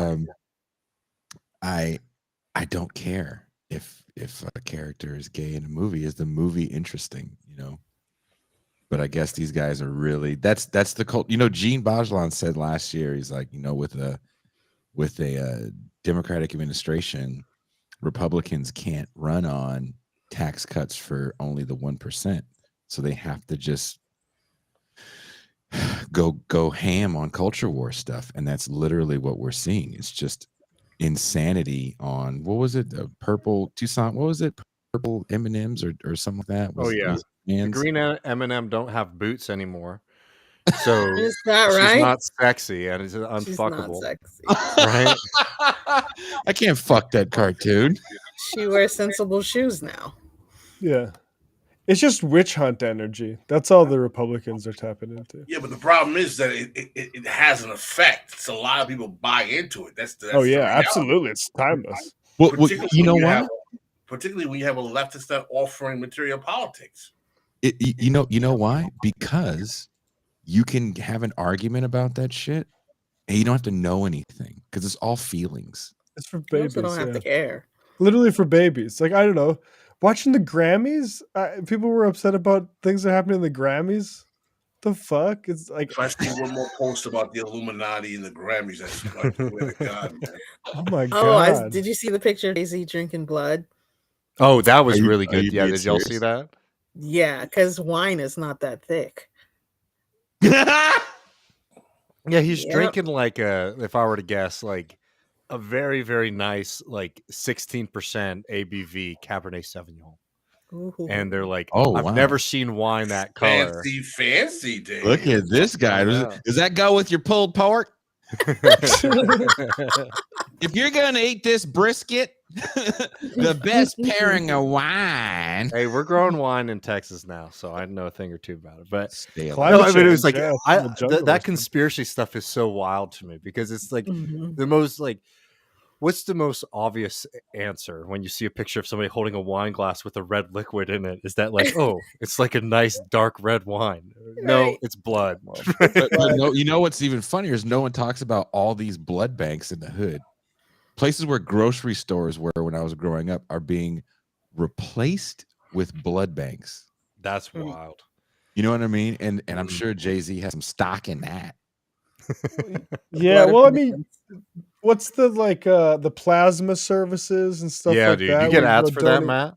S1: I don't care if a character is gay in a movie. Is the movie interesting? But I guess these guys are really that's the cult. Gene Bajlan said last year, he's like, with a Democratic administration, Republicans can't run on tax cuts for only the 1%. So they have to just go ham on culture war stuff. And that's literally what we're seeing. It's just insanity on what was it? Purple Tucson. What was it? Purple M&Ms or something like that.
S4: Oh yeah. The green M&M don't have boots anymore. So
S2: is that right?
S4: She's not sexy and it's unfuckable.
S2: She's not sexy.
S4: Right?
S1: I can't fuck that cartoon.
S2: She wears sensible shoes now.
S5: Yeah. It's just witch hunt energy. That's all the Republicans are tapping into.
S3: Yeah, but the problem is that it has an effect. So a lot of people buy into it. That's
S5: oh yeah, absolutely. It's timeless.
S1: Well, you know what?
S3: Particularly when you have a leftist that offering material politics.
S1: You know why? Because you can have an argument about that shit, and you don't have to know anything because it's all feelings.
S5: It's for babies.
S2: You also don't have to care.
S5: Literally for babies. Like I don't know. Watching the Grammys, people were upset about things that happened in the Grammys. The fuck? It's like
S3: I see one more post about the Illuminati and the Grammys. That's like, God, man.
S5: Oh my god!
S2: Did you see the picture of Jay-Z drinking blood?
S4: Oh, that was really good. Yeah, did y'all see that?
S2: Yeah, because wine is not that thick.
S4: Yeah, he's drinking like if I were to guess, like a very, very nice, like 16% ABV Cabernet Sauvignon.
S2: Ooh.
S4: And they're like,
S1: I've
S4: never seen wine that color.
S3: Fancy, Dave.
S1: Look at this guy. Does that go with your pulled pork? If you're gonna eat this brisket, the best pairing of wine.
S4: Hey, we're growing wine in Texas now, so I know a thing or two about it. But
S1: it
S4: was like that conspiracy stuff is so wild to me because it's like the most like. What's the most obvious answer when you see a picture of somebody holding a wine glass with a red liquid in it? Is that like, oh, it's like a nice dark red wine? No, it's blood.
S1: but no, you know what's even funnier is no one talks about all these blood banks in the hood. Places where grocery stores were when I was growing up are being replaced with blood banks.
S4: That's wild.
S1: You know what I mean? And I'm sure Jay-Z has some stock in that.
S5: Yeah, well, I mean, what's the the plasma services and stuff like
S4: dude,
S5: that?
S4: You get ads for that, Matt?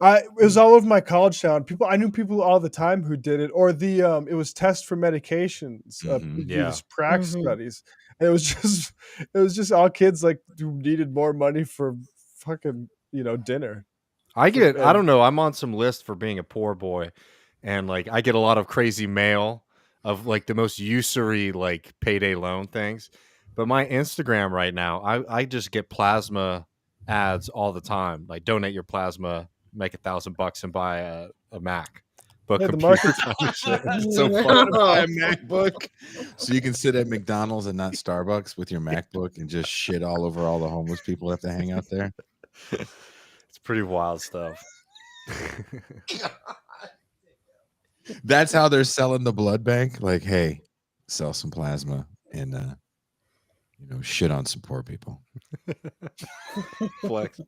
S5: It was all over my college town. I knew people all the time who did it, or it was test for medications, these prac studies. And it was just all kids like who needed more money for fucking dinner.
S4: I don't know. I'm on some list for being a poor boy, and like I get a lot of crazy mail of like the most usury like payday loan things. But my Instagram right now, I just get plasma ads all the time, like donate your plasma, make $1,000 and buy a Mac. But
S5: Yeah, the
S4: computer
S5: market's
S4: time shit is so
S2: No.
S4: fucking
S1: Buy a MacBook, so you can sit at McDonald's and not Starbucks with your MacBook and just shit all over all the homeless people that have to hang out there.
S4: it's pretty wild stuff.
S1: That's how they're selling the blood bank. Like, hey, sell some plasma and shit on some poor people.
S4: Flex.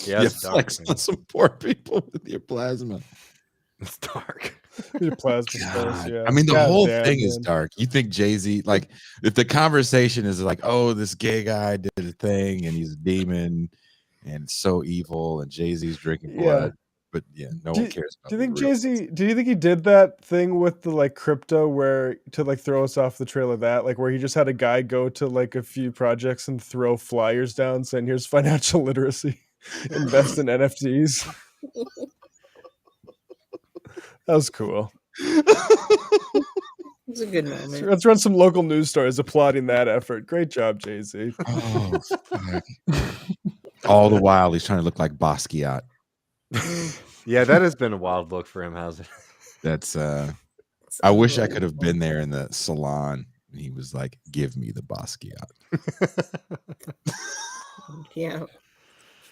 S1: Yeah,
S4: it's dark,
S1: flex
S4: man.
S1: on some poor people with your plasma.
S4: It's dark.
S5: Your plasma space,
S1: God.
S5: yeah.
S1: I mean, the
S5: God
S1: whole
S5: damn,
S1: thing is
S5: man.
S1: dark. You think Jay-Z, like, if the conversation is like, oh, this gay guy did a thing and he's a demon and so evil and Jay-Z's drinking
S5: Yeah.
S1: blood, but yeah, no
S5: Do-
S1: one cares about
S5: Do you
S1: the
S5: think
S1: real
S5: Jay-Z? Do you think he did that thing with the like crypto, where to like throw us off the trail of that, like where he just had a guy go to like a few projects and throw flyers down saying, "Here's financial literacy, invest in NFTs." That was cool.
S2: It's a good moment.
S5: Let's run some local news stories applauding that effort. Great job, Jay-Z.
S1: Oh, fuck. All the while he's trying to look like Basquiat.
S4: Yeah, that has been a wild look for him, hasn't it?
S1: That's
S2: It's
S1: I wish I could have
S2: unbelievable.
S1: been there in the salon and he was like, give me the Basquiat.
S2: Yeah.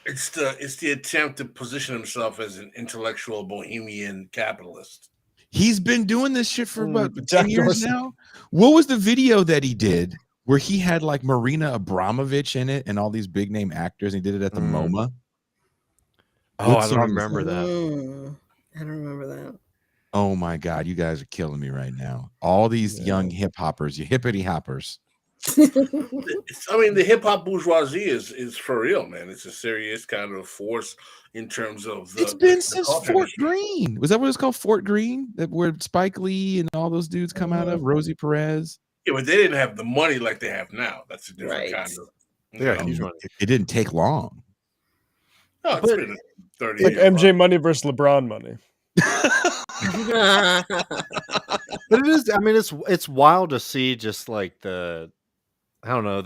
S3: It's the attempt to position himself as an intellectual bohemian capitalist.
S1: He's been doing this shit for about 10
S5: Jack
S1: years
S5: Dorsey.
S1: now. What was the video that he did where he had like Marina Abramovich in it and all these big name actors? And he did it at the MoMA.
S4: Oh,
S1: What
S4: I
S1: song
S4: don't
S1: is
S4: remember that.
S2: I don't remember that.
S1: Oh my God, you guys are killing me right now. All these
S5: Yeah.
S1: young hip hoppers, you hippity hoppers.
S3: I mean, the hip hop bourgeoisie is for real, man. It's a serious kind of force in terms of
S1: It's been
S3: the
S1: since
S3: culture
S1: Fort
S3: industry.
S1: Greene. Was that what it's called? Fort Greene? That where Spike Lee and all those dudes come out of? Rosie Perez.
S3: Yeah, but they didn't have the money like they have now. That's a different
S2: Right.
S3: kind of.
S4: Yeah,
S3: know.
S4: huge money.
S1: It didn't take long.
S3: No, it's been a 30
S5: Like
S3: year
S5: MJ money versus LeBron money.
S4: But it is. I mean, it's wild to see just like the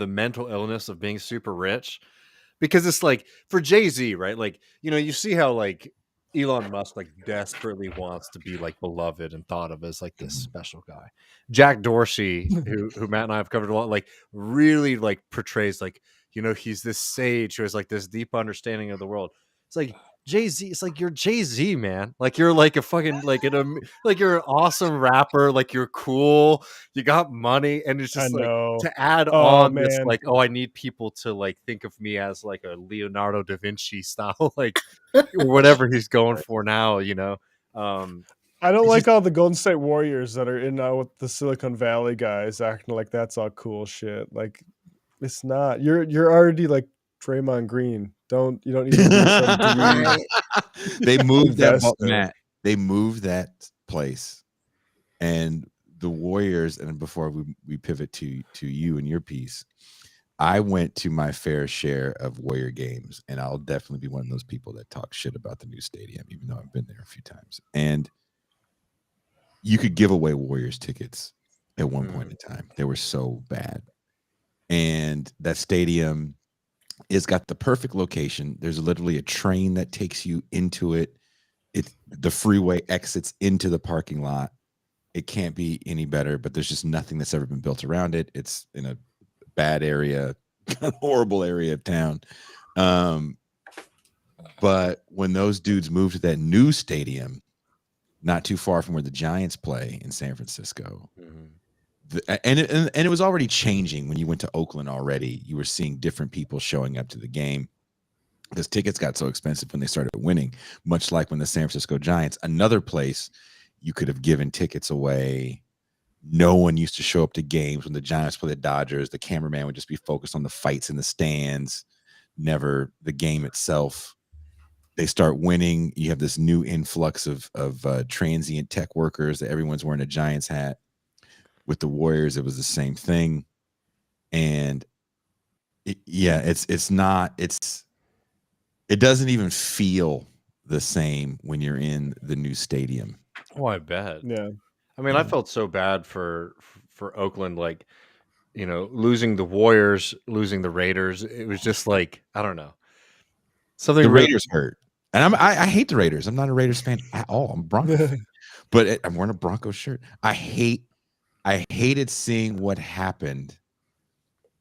S4: mental illness of being super rich, because it's like for Jay-Z, right? Like, you see how like Elon Musk like desperately wants to be like beloved and thought of as like this special guy. Jack Dorsey, who Matt and I have covered a lot, like really like portrays like, he's this sage who has like this deep understanding of the world. It's like Jay-Z, it's like you're Jay-Z, man. Like you're like a fucking like you're an awesome rapper, like you're cool, you got money, and it's
S5: I
S4: just like
S5: know.
S4: to add
S5: Oh,
S4: on this
S5: man.
S4: like, oh, I need people to like think of me as like a Leonardo da Vinci style, like whatever he's going for now,
S5: I don't
S1: It's
S5: like
S1: just-
S5: all the Golden State Warriors that are in now with the Silicon Valley guys acting like that's all cool shit. Like, it's not. You're already like Draymond Green. You don't need to do some dweeb.
S2: Right.
S1: They moved that
S5: Investor.
S1: Matt. They moved that place, and the Warriors. And before we pivot to you and your piece, I went to my fair share of Warrior games, and I'll definitely be one of those people that talk shit about the new stadium, even though I've been there a few times. And you could give away Warriors tickets at one point in time. They were so bad, and that stadium. It's got the perfect location. There's literally a train that takes you into it. The freeway exits into the parking lot. It can't be any better, but there's just nothing that's ever been built around it. It's in a bad area, horrible area of town. But when those dudes moved to that new stadium, not too far from where the Giants play in San Francisco, and it was already changing when you went to Oakland already. You were seeing different people showing up to the game because tickets got so expensive when they started winning, much like when the San Francisco Giants, another place you could have given tickets away. No one used to show up to games when the Giants play the Dodgers. The cameraman would just be focused on the fights in the stands, never the game itself. They start winning. You have this new influx of transient tech workers that everyone's wearing a Giants hat. With the Warriors, it was the same thing, and it doesn't even feel the same when you're in the new stadium.
S4: Oh, I bet.
S5: Yeah.
S4: I mean, I felt so bad for Oakland, losing the Warriors, losing the Raiders. It was just like, I don't know. Something
S1: The
S4: really
S1: Raiders hurt, and I hate the Raiders. I'm not a Raiders fan at all. I'm a Broncos fan, but I'm wearing a Broncos shirt. I hated seeing what happened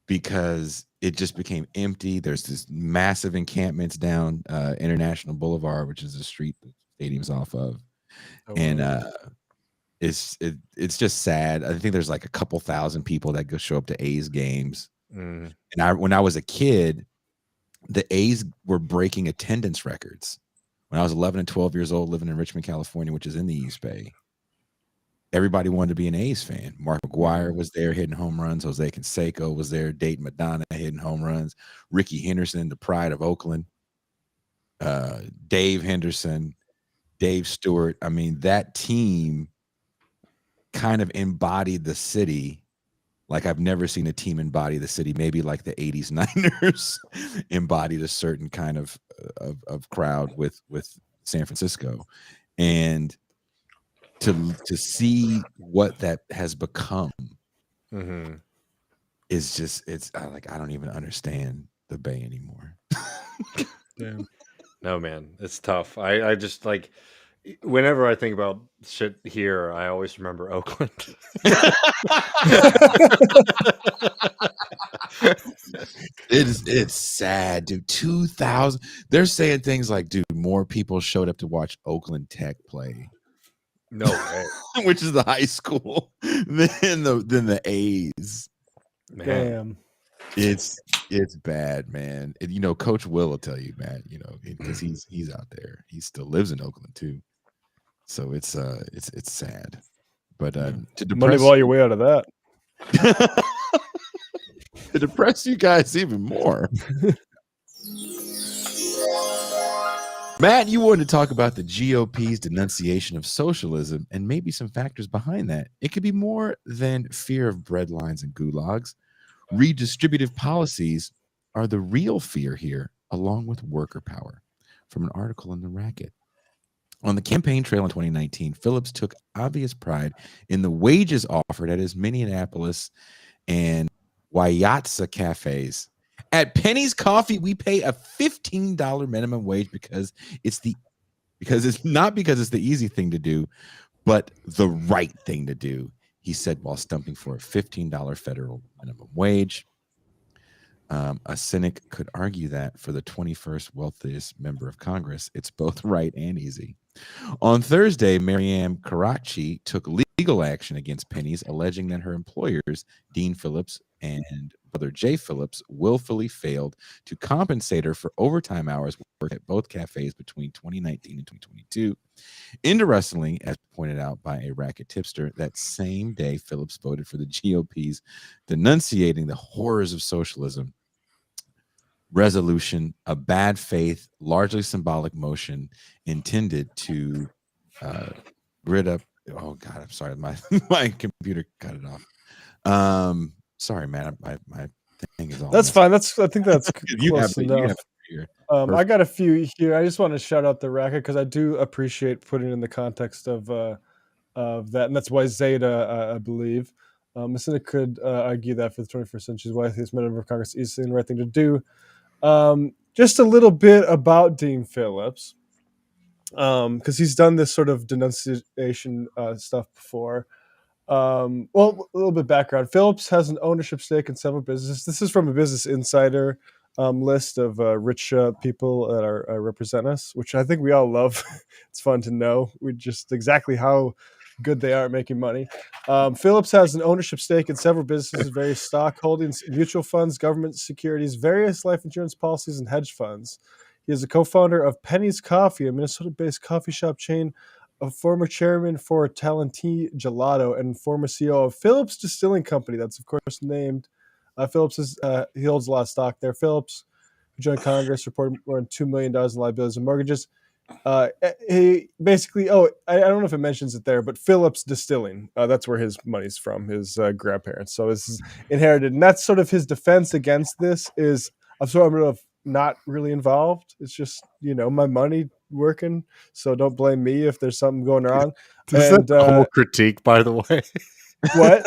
S1: because it just became empty. There's this massive encampments down International Boulevard, which is the street the stadium's off of, and it's just sad. I think there's like a couple thousand people that go show up to A's games.
S4: Mm.
S1: And when I was a kid, the A's were breaking attendance records. When I was 11 and 12 years old, living in Richmond, California, which is in the East Bay, everybody wanted to be an A's fan. Mark McGwire was there hitting home runs. Jose Canseco was there. Dayton Madonna hitting home runs. Ricky Henderson, the pride of Oakland. Dave Henderson, Dave Stewart. I mean, that team kind of embodied the city like I've never seen a team embody the city. Maybe like the 80s Niners embodied a certain kind of crowd with San Francisco. And to see what that has become is just, it's like I don't even understand the Bay anymore.
S4: Damn. No, man, it's tough. I just like whenever I think about shit here, I always remember Oakland.
S1: It's sad, dude. 2000. They're saying things like, dude, more people showed up to watch Oakland Tech play.
S4: No way.
S1: Which is the high school than the A's.
S4: Man.
S5: Damn.
S1: It's bad, man. Coach will tell you, Matt, because he's out there. He still lives in Oakland too. So it's sad. But to
S5: Money
S1: depress
S5: while your way out of that.
S1: to depress you guys even more. Matt, you wanted to talk about the GOP's denunciation of socialism and maybe some factors behind that. It could be more than fear of breadlines and gulags. Redistributive policies are the real fear here, along with worker power. From an article in The Racket. On the campaign trail in 2019, Phillips took obvious pride in the wages offered at his Minneapolis and Waiatsa cafes. At Penny's Coffee, we pay a $15 minimum wage because it's the easy thing to do, but the right thing to do, he said while stumping for a $15 federal minimum wage. A cynic could argue that for the 21st wealthiest member of Congress, it's both right and easy. On Thursday, Mariam Karachi took legal action against Penny's, alleging that her employers, Dean Phillips and brother Jay Phillips, willfully failed to compensate her for overtime hours worked at both cafes between 2019 and 2022. Interestingly, as pointed out by a Racket tipster, that same day Phillips voted for the GOP's denunciating the horrors of socialism resolution, a bad faith, largely symbolic motion intended to rid up. Oh God, I'm sorry, my computer cut it off. Sorry, man, my thing is all.
S5: That's fine. I think that's
S1: you
S5: close enough. I got a few here. I just want to shout out the Racket because I do appreciate putting in the context of that, and that's why Zeta, I believe. Messina could argue that for the 21st century is why this member of Congress is the right thing to do. Just a little bit about Dean Phillips, because he's done this sort of denunciation stuff before. Well, a little bit background. Phillips has an ownership stake in several businesses. This is from a Business Insider list of rich people that are represent us, which I think we all love. It's fun to know. We just exactly how good they are at making money. Phillips has an ownership stake in several businesses, various stock holdings, mutual funds, government securities, various life insurance policies, and hedge funds. He is a co-founder of Penny's Coffee, a Minnesota-based coffee shop chain, a former chairman for Talenti Gelato, and former CEO of Phillips Distilling Company. That's, of course, named Phillips. He holds a lot of stock there. Phillips, who joined Congress, reported more than $2 million in liabilities and mortgages. He basically, I don't know if it mentions it there, but Phillips Distilling, that's where his money's from, his grandparents. So this is inherited. And that's sort of his defense against this is, I'm sort of not really involved. It's just, my money working. So don't blame me if there's something going wrong.
S4: Is that the whole critique, by the way?
S5: What?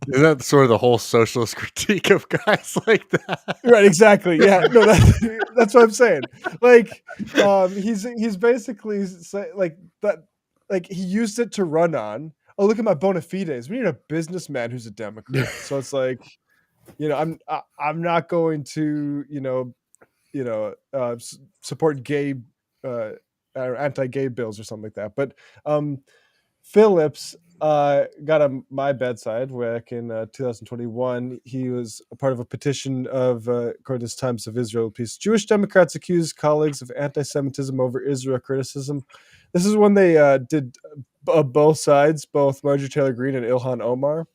S4: Isn't that sort of the whole socialist critique of guys like that?
S5: Right, exactly. Yeah, no, that's what I'm saying. Like, he's basically like that. Like he used it to run on. Oh, look at my bona fides. We need a businessman who's a Democrat. So it's like, I'm not going to support gay or anti-gay bills or something like that. But Phillips got on my bedside back in 2021. He was a part of a petition of, according to Times of Israel piece, Jewish Democrats accuse colleagues of anti-Semitism over Israel criticism. This is when they did both sides, both Marjorie Taylor Greene and Ilhan Omar.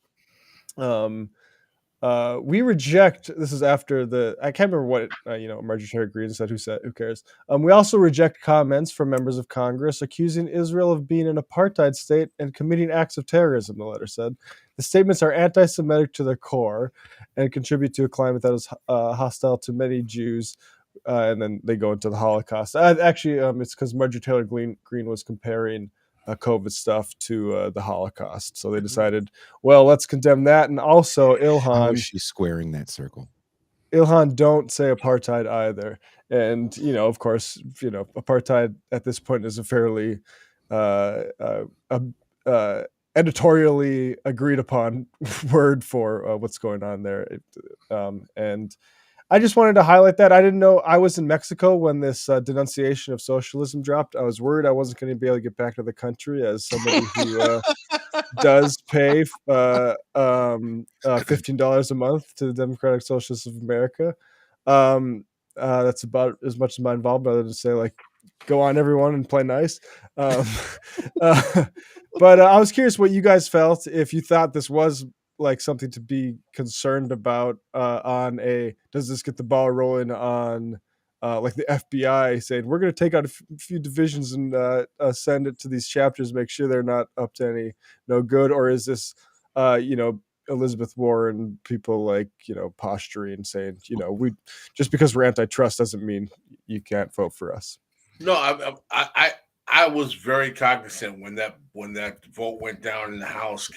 S5: We reject. This is after I can't remember what Marjorie Taylor Greene said. Who cares? We also reject comments from members of Congress accusing Israel of being an apartheid state and committing acts of terrorism. The letter said the statements are anti-Semitic to their core and contribute to a climate that is hostile to many Jews. And then they go into the Holocaust. Actually, it's because Marjorie Taylor Greene was comparing COVID stuff to the Holocaust. So they decided, well, let's condemn that. And also
S1: How is
S5: Ilhan,
S1: she squaring that circle?
S5: don't say apartheid either. And, of course, apartheid at this point is a fairly editorially agreed upon word for what's going on there. And I just wanted to highlight that. I didn't know. I was in Mexico when this denunciation of socialism dropped. I was worried I wasn't going to be able to get back to the country as somebody who does pay $15 a month to the Democratic Socialists of America. That's about as much as my involvement, other than to say, like, go on, everyone, and play nice. But I was curious what you guys felt, if you thought this was like something to be concerned about does this get the ball rolling on like the FBI saying we're going to take out a few divisions and send it to these chapters, make sure they're not up to any no good? Or is this Elizabeth Warren people like posturing and saying we just because we're antitrust doesn't mean you can't vote for us?
S3: No, I was very cognizant when that vote went down in the House,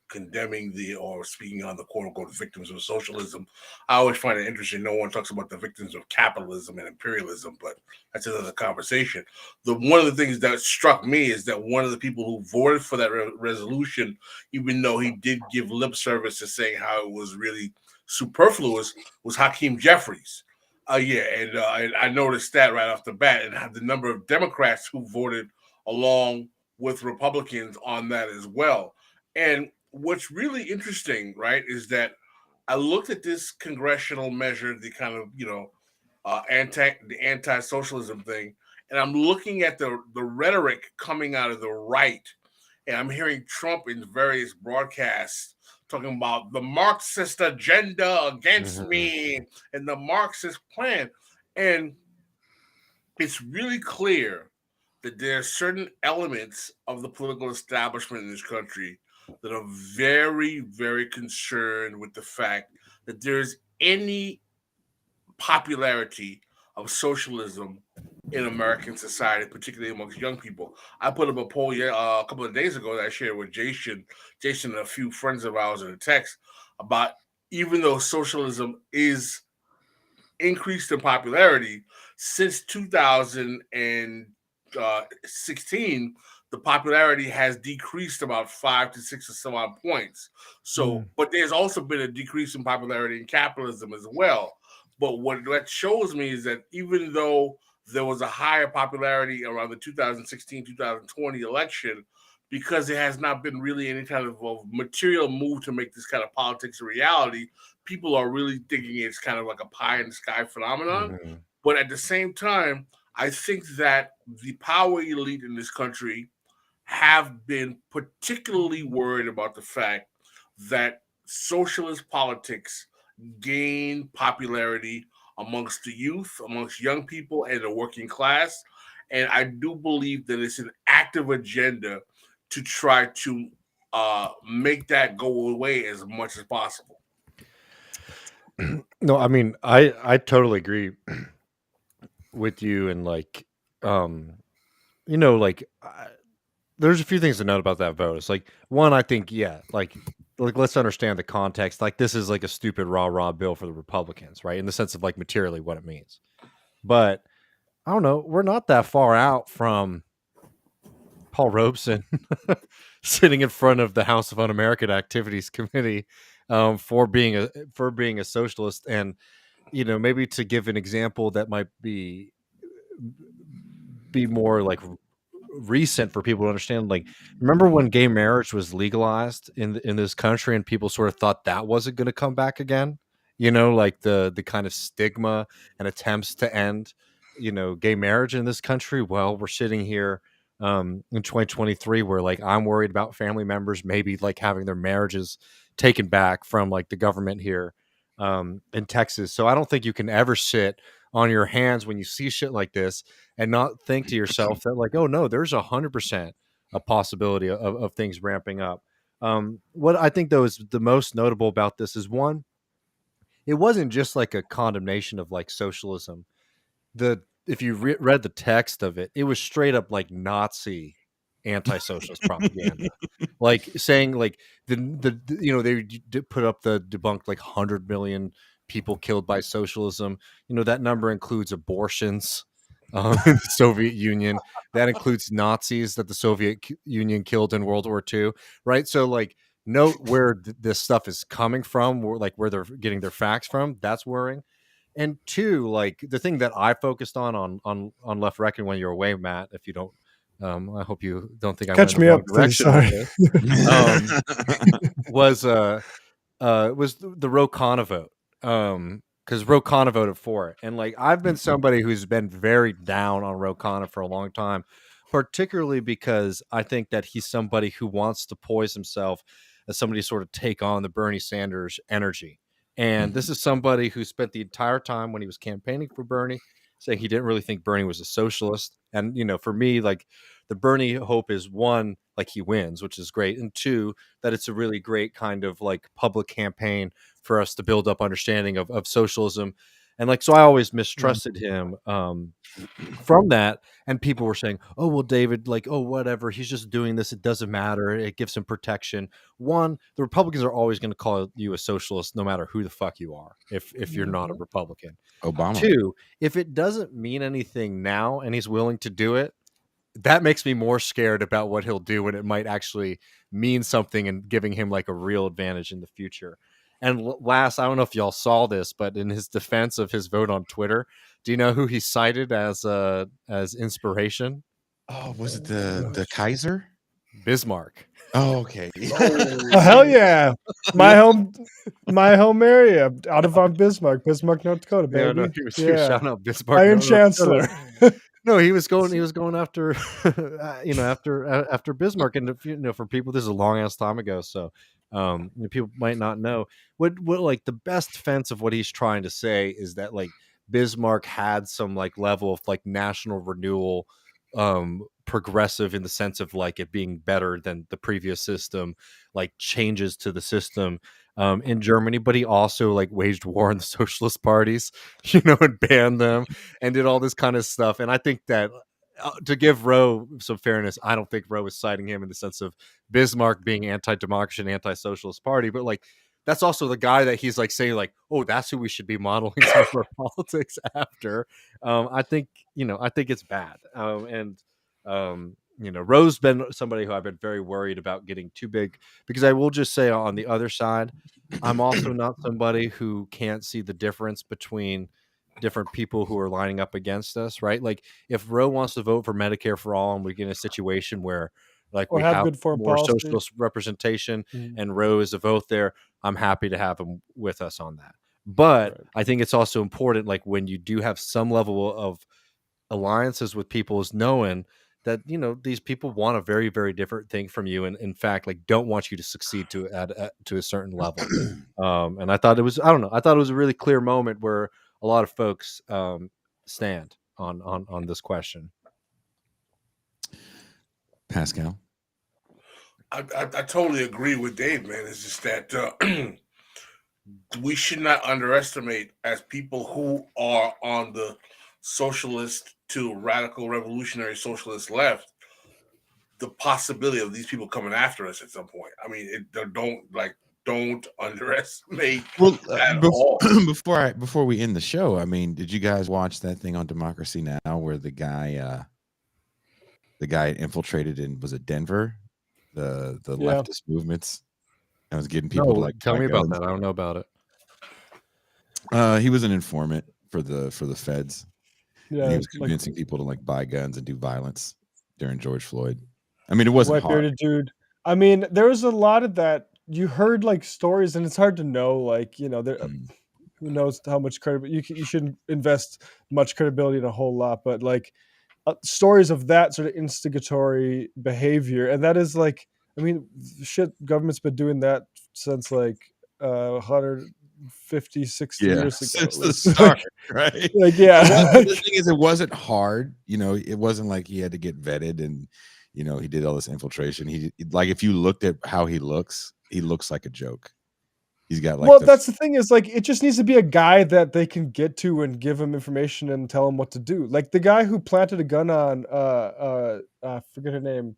S3: condemning or speaking on the quote unquote victims of socialism. I always find it interesting. No one talks about the victims of capitalism and imperialism, but that's another conversation. One of the things that struck me is that one of the people who voted for that resolution, even though he did give lip service to saying how it was really superfluous, was Hakeem Jeffries. And I noticed that right off the bat, and have the number of Democrats who voted along with Republicans on that as well. And what's really interesting, right, is that I looked at this congressional measure, the kind of anti-socialism thing, and I'm looking at the rhetoric coming out of the right, and I'm hearing Trump in various broadcasts talking about the Marxist agenda against me and the Marxist plan. And it's really clear that there are certain elements of the political establishment in this country that are very, very concerned with the fact that there's any popularity of socialism in American society, particularly amongst young people. I put up a poll a couple of days ago that I shared with Jason and a few friends of ours in a text about, even though socialism is increased in popularity since 2016, the popularity has decreased about 5 to 6 or some odd points. So, but there's also been a decrease in popularity in capitalism as well. But what that shows me is that even though there was a higher popularity around the 2016-2020 election, because there has not been really any kind of material move to make this kind of politics a reality, people are really thinking it's kind of like a pie in the sky phenomenon. But at the same time, I think that the power elite in this country have been particularly worried about the fact that socialist politics gain popularity amongst the youth, amongst young people, and the working class. And I do believe that it's an active agenda to try to make that go away as much as possible.
S4: No, I mean, I totally agree with you. And like, there's a few things to note about that vote. It's like, one, I think, yeah, like let's understand the context. Like, this is like a stupid rah bill for the Republicans, right? In the sense of like materially what it means. But I don't know, we're not that far out from Paul Robeson sitting in front of the House of Un-American Activities Committee for being a socialist. And maybe to give an example that might be more like recent for people to understand, like, remember when gay marriage was legalized in this country and people sort of thought that wasn't going to come back again, like the kind of stigma and attempts to end gay marriage in this country. Well, we're sitting here in 2023 where, like, I'm worried about family members maybe like having their marriages taken back from like the government here in Texas. So I don't think you can ever sit on your hands when you see shit like this and not think to yourself that, like, oh no, there's 100% a possibility of things ramping up. What I think though is the most notable about this is, one, it wasn't just like a condemnation of like socialism. If you read the text of it, it was straight up like Nazi anti-socialist propaganda, like saying like they put up the debunked like 100 million people killed by socialism. That number includes abortions in the Soviet Union. That includes Nazis that the Soviet Union killed in World War II, right? So like, note where this stuff is coming from, where they're getting their facts from. That's worrying. And two, like, the thing that I focused on Left Reckoning when you're away, Matt, if you don't, I hope you don't think I
S5: Catch
S4: went in
S5: me
S4: the wrong
S5: up, please.
S4: direction
S5: Sorry.
S4: with this, was the Ro Khanna vote. Because Ro Khanna voted for it. And like, I've been somebody who's been very down on Ro Khanna for a long time, particularly because I think that he's somebody who wants to poise himself as somebody to sort of take on the Bernie Sanders energy. And this is somebody who spent the entire time when he was campaigning for Bernie saying he didn't really think Bernie was a socialist. And, for me, like, the Bernie hope is, one, like, he wins, which is great. And two, that it's a really great kind of like public campaign for us to build up understanding of socialism. And like, so I always mistrusted him from that. And people were saying, oh, well, David, like, oh, whatever, he's just doing this. It doesn't matter. It gives him protection. One, the Republicans are always going to call you a socialist, no matter who the fuck you are, if you're not a Republican.
S1: Obama.
S4: Two, if it doesn't mean anything now and he's willing to do it, that makes me more scared about what he'll do when it might actually mean something and giving him like a real advantage in the future. And last, I don't know if y'all saw this, but in his defense of his vote on Twitter, do you know who he cited as inspiration?
S1: Oh, was it the Kaiser?
S4: Bismarck.
S1: Oh, okay.
S5: Oh, hell yeah. My home area, out of Bismarck, North Dakota, baby.
S4: Yeah, no, he was shouting out Bismarck.
S5: Iron Chancellor.
S4: No, he was going after after Bismarck. And for people, this is a long ass time ago, so people might not know what like the best defense of what he's trying to say is that, like, Bismarck had some like level of like national renewal, progressive in the sense of like it being better than the previous system, like changes to the system in Germany, but he also like waged war on the socialist parties, and banned them and did all this kind of stuff. And I think that to give Roe some fairness, I don't think Roe was citing him in the sense of Bismarck being anti-democracy and anti-socialist party, but like that's also the guy that he's like saying like, oh, that's who we should be modeling some of our politics after. I think it's bad. Roe's been somebody who I've been very worried about getting too big, because I will just say on the other side, I'm also not somebody who can't see the difference between different people who are lining up against us, right? Like, if Roe wants to vote for Medicare for all and we get in a situation where like
S5: Or
S4: we
S5: have
S4: have
S5: good foreign
S4: more
S5: policy.
S4: socialist representation and Roe is a vote there, I'm happy to have him with us on that. But
S5: Right.
S4: I think it's also important, like, when you do have some level of alliances with people, is knowing that these people want a very, very different thing from you, and in fact, like, don't want you to succeed to a certain level. And I thought it was a really clear moment where a lot of folks stand on this question.
S1: Pascal.
S3: I totally agree with Dave, man. It's just that we should not underestimate, as people who are on the socialist to radical revolutionary socialist left, the possibility of these people coming after us at some point. I mean, don't underestimate at all.
S1: Before we end the show, I mean, did you guys watch that thing on Democracy Now where the guy infiltrated in, was it Denver, the leftist movements, and was getting people to like
S4: tell me
S1: guns?
S4: about that. I don't know about it.
S1: He was an informant for the feds.
S5: Yeah,
S1: and he was convincing people to like buy guns and do violence during George Floyd. I mean, it wasn't hard.
S5: White-bearded dude. I mean, there was a lot of that. You heard like stories, and it's hard to know. Like, you know, who knows how much credibility you shouldn't invest much credibility in a whole lot, but like stories of that sort of instigatory behavior, and that is like, I mean, shit, government's been doing that since like 150, 60 years ago.
S1: Since the start, right?
S5: Like, yeah.
S1: The thing is, it wasn't hard. You know, it wasn't like he had to get vetted and, you know, he did all this infiltration. He like, if you looked at how he looks like a joke. He's got like,
S5: well, that's the thing is like, it just needs to be a guy that they can get to and give him information and tell him what to do. Like the guy who planted a gun on, I forget her name,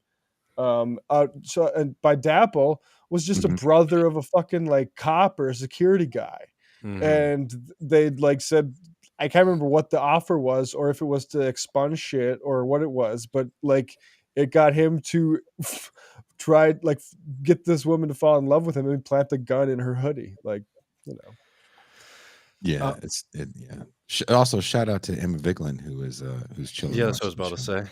S5: and by Dapple was just a brother of a fucking like cop or a security guy. And they like said, I can't remember what the offer was or if it was to expunge shit or what it was, but like it got him to try like get this woman to fall in love with him and plant the gun in her hoodie. Like, you know.
S1: Yeah, Also, shout out to Emma Vigeland, who's chilling.
S4: Yeah, that's what I was about to say.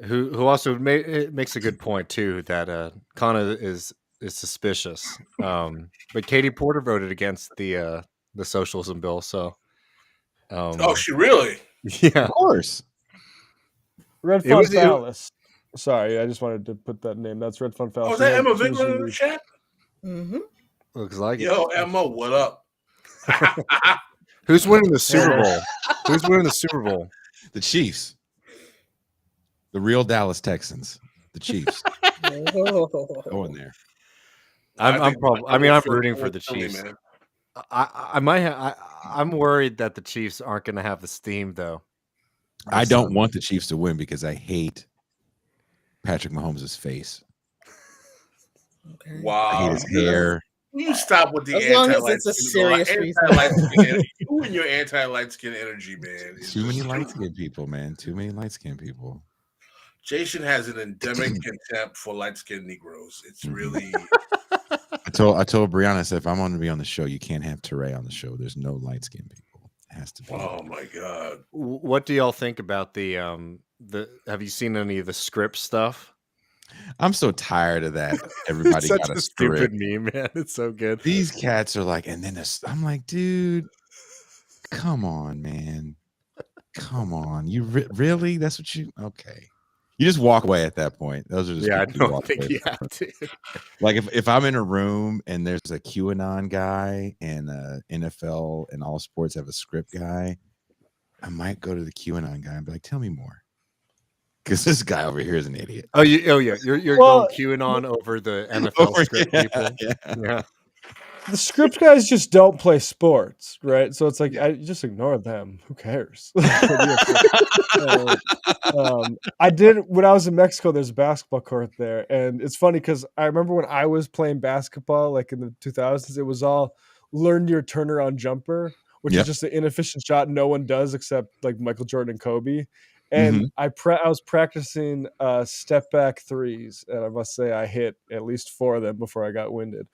S4: Who also makes a good point too, that Kana is suspicious. But Katie Porter voted against the socialism bill, so.
S3: Oh, she really?
S4: Yeah,
S1: of course.
S5: Red Fun Phallus. Sorry, I just wanted to put that name. That's Red Fun Phallus.
S3: Oh, is that Emma Vigeland in the chat?
S2: Mm-hmm.
S4: Looks like
S3: Yo, Emma, what up?
S4: Who's winning the Super Bowl? Who's winning the Super Bowl?
S1: The Chiefs. The real Dallas Texans. The Chiefs. Going there.
S4: I'm rooting for the Chiefs. Man. I'm worried that the Chiefs aren't going to have the steam though.
S1: I don't want the Chiefs to win because I hate Patrick Mahomes' face.
S2: Okay.
S3: Wow.
S1: I hate his hair.
S3: You stop with the
S2: anti-light skin.
S3: You and your anti-light skin energy, man.
S1: Too many light skin people, man. Too many light skin people.
S3: Jason has an endemic contempt for light skinned Negroes. It's really.
S1: I told Brianna, I said, if I'm going to be on the show, you can't have Teray on the show. There's no light skinned people. It has to be.
S3: Oh my God.
S4: What do y'all think about the have you seen any of the script stuff?
S1: I'm so tired of that. Everybody got a
S4: stupid meme, man. It's so good.
S1: These cats are like, and then I'm like, dude, come on, man. Come on. You really? That's what you, okay. You just walk away at that point. Those are just,
S4: I don't think you have to.
S1: Like if I'm in a room and there's a QAnon guy and NFL and all sports have a script guy, I might go to the QAnon guy and be like, tell me more. Because this guy over here is an idiot.
S4: Oh yeah. You're going QAnon over the NFL script people. Yeah.
S5: The script guys just don't play sports, right? So it's like I just ignore them. Who cares? I did when I was in Mexico. There's a basketball court there, and it's funny because I remember when I was playing basketball, like in the 2000s, it was all learn your turnaround jumper, which is just an inefficient shot no one does except like Michael Jordan and Kobe. And I was practicing step back threes, and I must say I hit at least 4 of them before I got winded.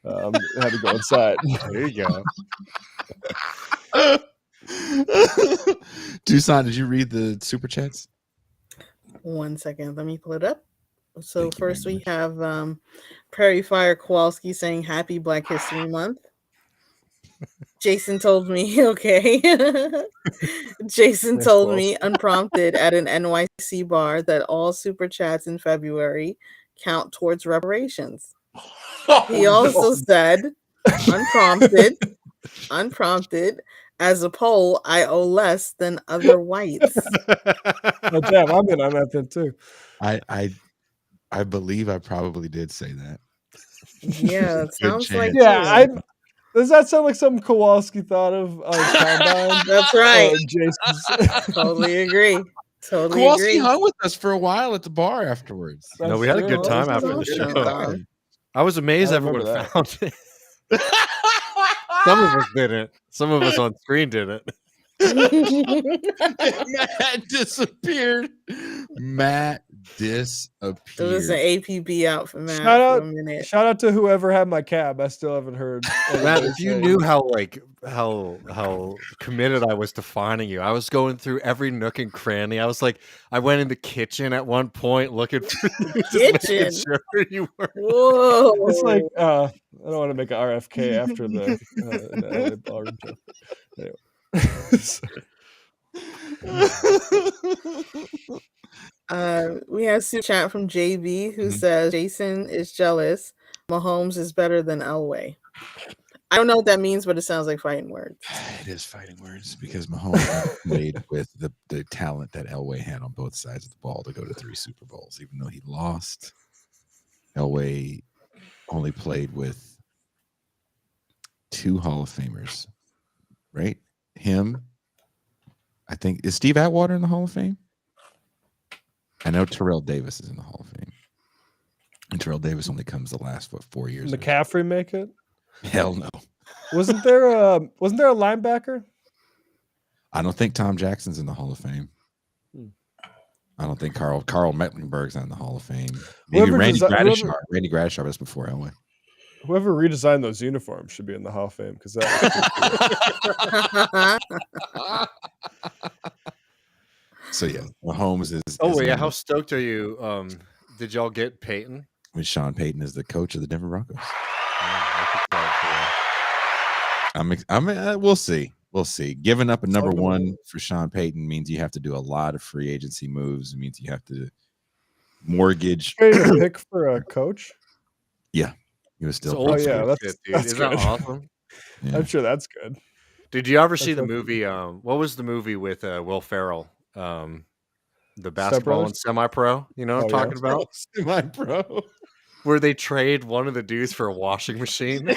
S5: I had to go inside.
S4: There you
S1: go. Tucson, did you read the super chats?
S2: 1 second, let me pull it up. So first we have Prairie Fire Kowalski saying Happy Black History Month. Jason told me, okay. Jason told me unprompted at an NYC bar that all super chats in February count towards reparations. He also said, unprompted, as a poll, I owe less than other whites.
S5: Oh, damn, I'm in on that then too.
S1: I believe I probably did say that.
S2: Yeah, it sounds like
S5: does that sound like something Kowalski thought of Combine?
S2: That's right. Totally agree. Totally
S1: Kowalski
S2: agree.
S1: hung with us for a while at the bar afterwards.
S4: No, we had a good time
S2: This is
S4: after the
S2: awesome.
S4: show.
S2: Time.
S4: I was amazed
S5: I
S4: everyone
S5: remember that.
S4: found it. Some of us didn't. Some of us on screen didn't.
S1: Matt disappeared. Matt disappeared.
S2: There was an APB out for Matt for a minute.
S5: Shout out to whoever had my cab. I still haven't heard.
S4: Matt, if you knew how committed I was to finding you, I was going through every nook and cranny. I went in the kitchen at one point looking for you, just making sure you were.
S2: Whoa!
S5: It's like I don't want to make an RFK after the LA ballroom joke. Anyway.
S2: We have super chat from JB who says Jason is jealous. Mahomes is better than Elway. I don't know what that means, but it sounds like fighting words.
S1: It is fighting words because Mahomes played with the talent that Elway had on both sides of the ball to go to 3 Super Bowls. Even though he lost, Elway only played with 2 Hall of Famers, right? Him, I think, is Steve Atwater in the Hall of Fame? I know Terrell Davis is in the Hall of Fame. And Terrell Davis only comes the last 4 years.
S5: McCaffrey make it?
S1: Hell no.
S5: Wasn't there a linebacker?
S1: I don't think Tom Jackson's in the Hall of Fame. I don't think Carl Mecklenburg's not in the Hall of Fame. Maybe Randy Bradshaw. Randy Bradshaw was before Elway.
S5: Whoever redesigned those uniforms should be in the Hall of Fame because that.
S1: So yeah, Mahomes is.
S4: Oh yeah, how stoked are you? Did y'all get Peyton?
S1: When Sean Payton is the coach of the Denver Broncos. We'll see. We'll see. Giving up a number 1 for Sean Payton means you have to do a lot of free agency moves. It means you have to mortgage.
S5: A pick for a coach.
S1: Yeah, he was still.
S5: Oh yeah, that's
S4: Isn't that awesome?
S1: Yeah.
S5: I'm sure that's good.
S4: Did you ever see the movie? What was the movie with Will Ferrell? The basketball and semi-pro. You know what I'm talking about?
S1: Semi-pro.
S4: Where they trade one of the dudes for a washing machine.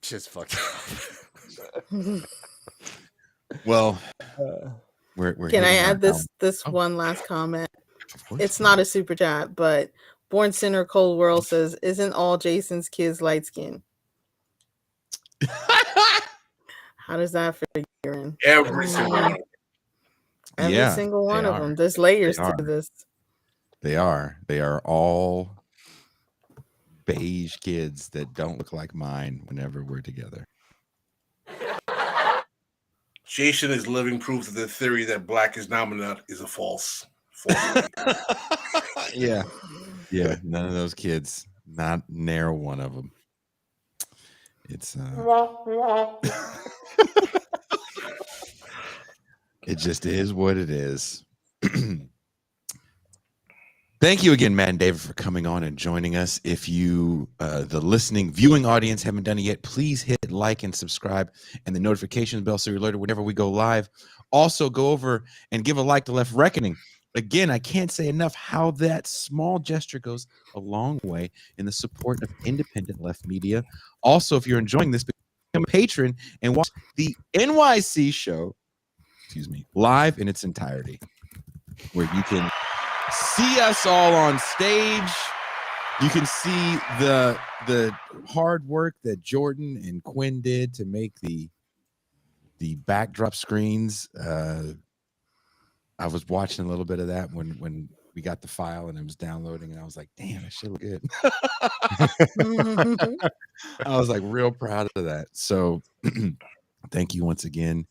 S4: Just fucked up.
S1: Well,
S2: can I add this one last comment? It's not a super chat, but Born Sinner Cold World says, "Isn't all Jason's kids light skinned?" How does that figure in?
S3: Every single one.
S2: Every single one of them. There's layers to this.
S1: They are. They are all beige kids that don't look like mine whenever we're together.
S3: Jason is living proof that the theory that black is dominant is a false.
S1: Yeah. None of those kids. Not near one of them. It's it just is what it is. Thank you again, Matt and David, for coming on and joining us. If you, the listening, viewing audience, haven't done it yet, please hit like and subscribe and the notification bell so you're alerted whenever we go live. Also, go over and give a like to Left Reckoning. Again, I can't say enough how that small gesture goes a long way in the support of independent left media. Also, if you're enjoying this, become a patron and watch the NYC show, live in its entirety, where you can see us all on stage. You can see the hard work that Jordan and Quinn did to make the backdrop screens. I was watching a little bit of that when we got the file and it was downloading, and I was like, damn, that shit look good. I was like real proud of that. So thank you once again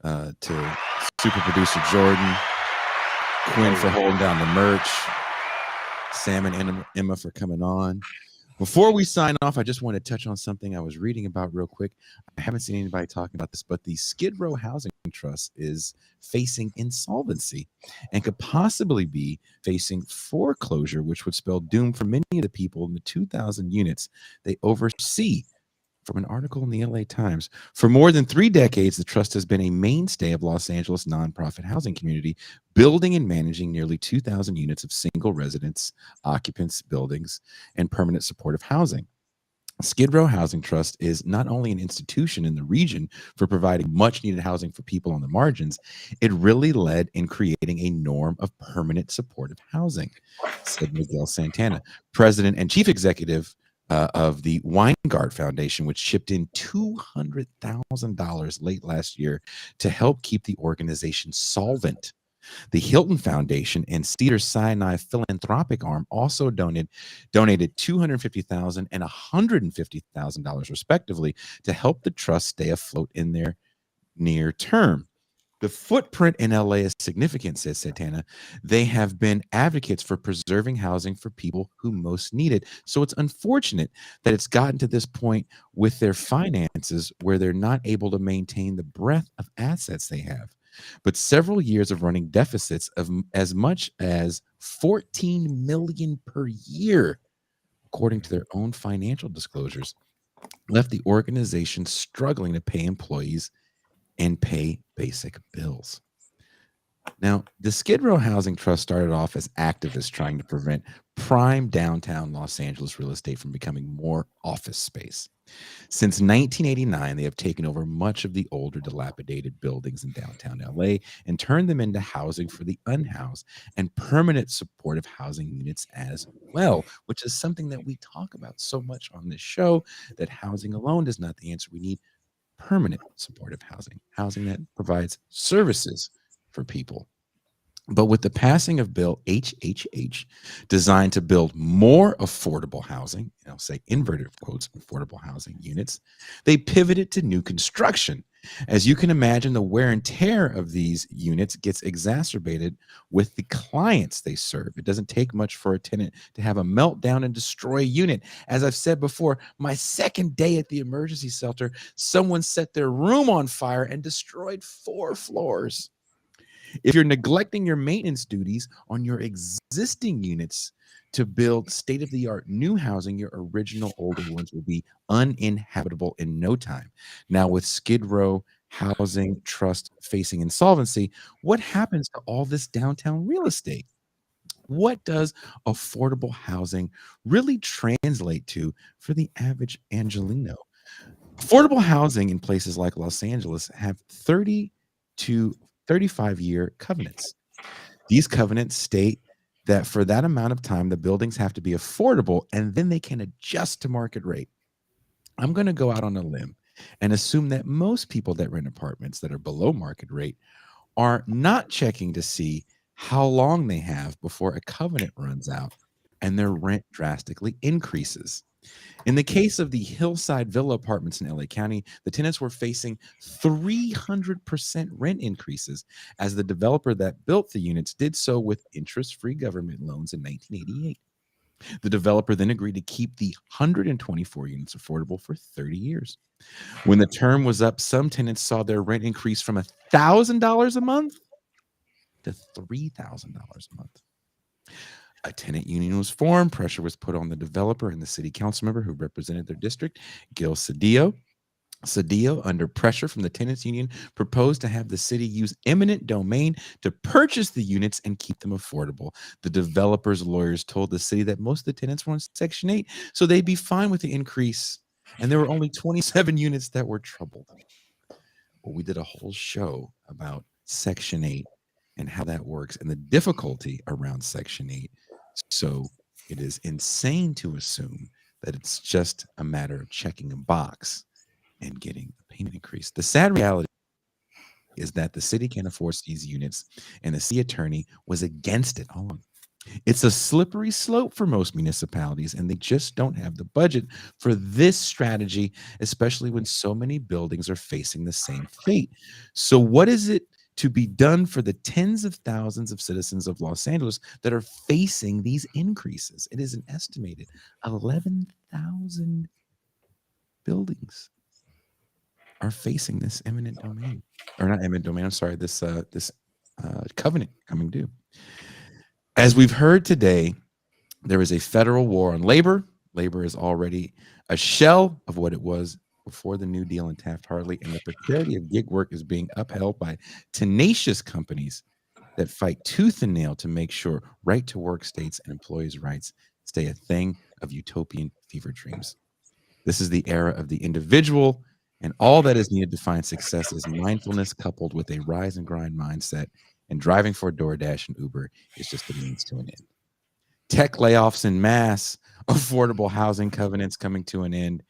S1: to super producer Jordan, Quinn for holding down the merch, Sam and Emma for coming on. Before we sign off, I just want to touch on something I was reading about real quick. I haven't seen anybody talking about this, but the Skid Row Housing Trust is facing insolvency and could possibly be facing foreclosure, which would spell doom for many of the people in the 2,000 units they oversee. from an article in the LA Times. For more than 3 decades, the trust has been a mainstay of Los Angeles nonprofit housing community, building and managing nearly 2,000 units of single residence, occupants, buildings, and permanent supportive housing. Skid Row Housing Trust is not only an institution in the region for providing much needed housing for people on the margins, it really led in creating a norm of permanent supportive housing, said Miguel Santana, president and chief executive of the Weingart Foundation, which chipped in $200,000 late last year to help keep the organization solvent. The Hilton Foundation and Cedar Sinai philanthropic arm also donated $250,000 and $150,000 respectively to help the trust stay afloat in their near term. The footprint in LA is significant, says Santana. They have been advocates for preserving housing for people who most need it. So it's unfortunate that it's gotten to this point with their finances where they're not able to maintain the breadth of assets they have. But several years of running deficits of as much as $14 million per year, according to their own financial disclosures, left the organization struggling to pay employees and pay basic bills. Now, the Skid Row Housing Trust started off as activists trying to prevent prime downtown Los Angeles real estate from becoming more office space. Since 1989, they have taken over much of the older, dilapidated buildings in downtown LA and turned them into housing for the unhoused and permanent supportive housing units as well, which is something that we talk about so much on this show, that housing alone is not the answer. We need permanent supportive housing, housing that provides services for people. But with the passing of Bill HHH, designed to build more affordable housing, say inverted quotes, affordable housing units, they pivoted to new construction. As you can imagine, the wear and tear of these units gets exacerbated with the clients they serve. It doesn't take much for a tenant to have a meltdown and destroy a unit. As I've said before, my second day at the emergency shelter, someone set their room on fire and destroyed 4 floors. If you're neglecting your maintenance duties on your existing units to build state-of-the-art new housing, your original older ones will be uninhabitable in no time. Now, with Skid Row Housing Trust facing insolvency, what happens to all this downtown real estate? What does affordable housing really translate to for the average Angelino? Affordable housing in places like Los Angeles have 30 to 35-year covenants. These covenants state that for that amount of time, the buildings have to be affordable and then they can adjust to market rate. I'm going to go out on a limb and assume that most people that rent apartments that are below market rate are not checking to see how long they have before a covenant runs out and their rent drastically increases. In the case of the Hillside Villa apartments in LA County, the tenants were facing 300% rent increases as the developer that built the units did so with interest-free government loans in 1988. The developer then agreed to keep the 124 units affordable for 30 years. When the term was up, some tenants saw their rent increase from $1,000 a month to $3,000 a month. A tenant union was formed. Pressure was put on the developer and the city council member who represented their district, Gil Cedillo. Cedillo, under pressure from the tenants union, proposed to have the city use eminent domain to purchase the units and keep them affordable. The developer's lawyers told the city that most of the tenants were on Section 8, so they'd be fine with the increase. And there were only 27 units that were troubled. Well, we did a whole show about Section 8 and how that works and the difficulty around Section 8. So it is insane to assume that it's just a matter of checking a box and getting a payment increase. The sad reality is that the city can't afford these units, and the city attorney was against it all along. It's a slippery slope for most municipalities, and they just don't have the budget for this strategy, especially when so many buildings are facing the same fate. So what is it to be done for the tens of thousands of citizens of Los Angeles that are facing these increases? It is an estimated 11,000 buildings are facing this eminent domain, or not eminent domain. I'm sorry, this covenant coming due. As we've heard today, there is a federal war on labor. Labor is already a shell of what it was before the New Deal in Taft-Hartley, and the precarity of gig work is being upheld by tenacious companies that fight tooth and nail to make sure right-to-work states and employees' rights stay a thing of utopian fever dreams. This is the era of the individual, and all that is needed to find success is mindfulness coupled with a rise and grind mindset, and driving for DoorDash and Uber is just a means to an end. Tech layoffs en masse, affordable housing covenants coming to an end,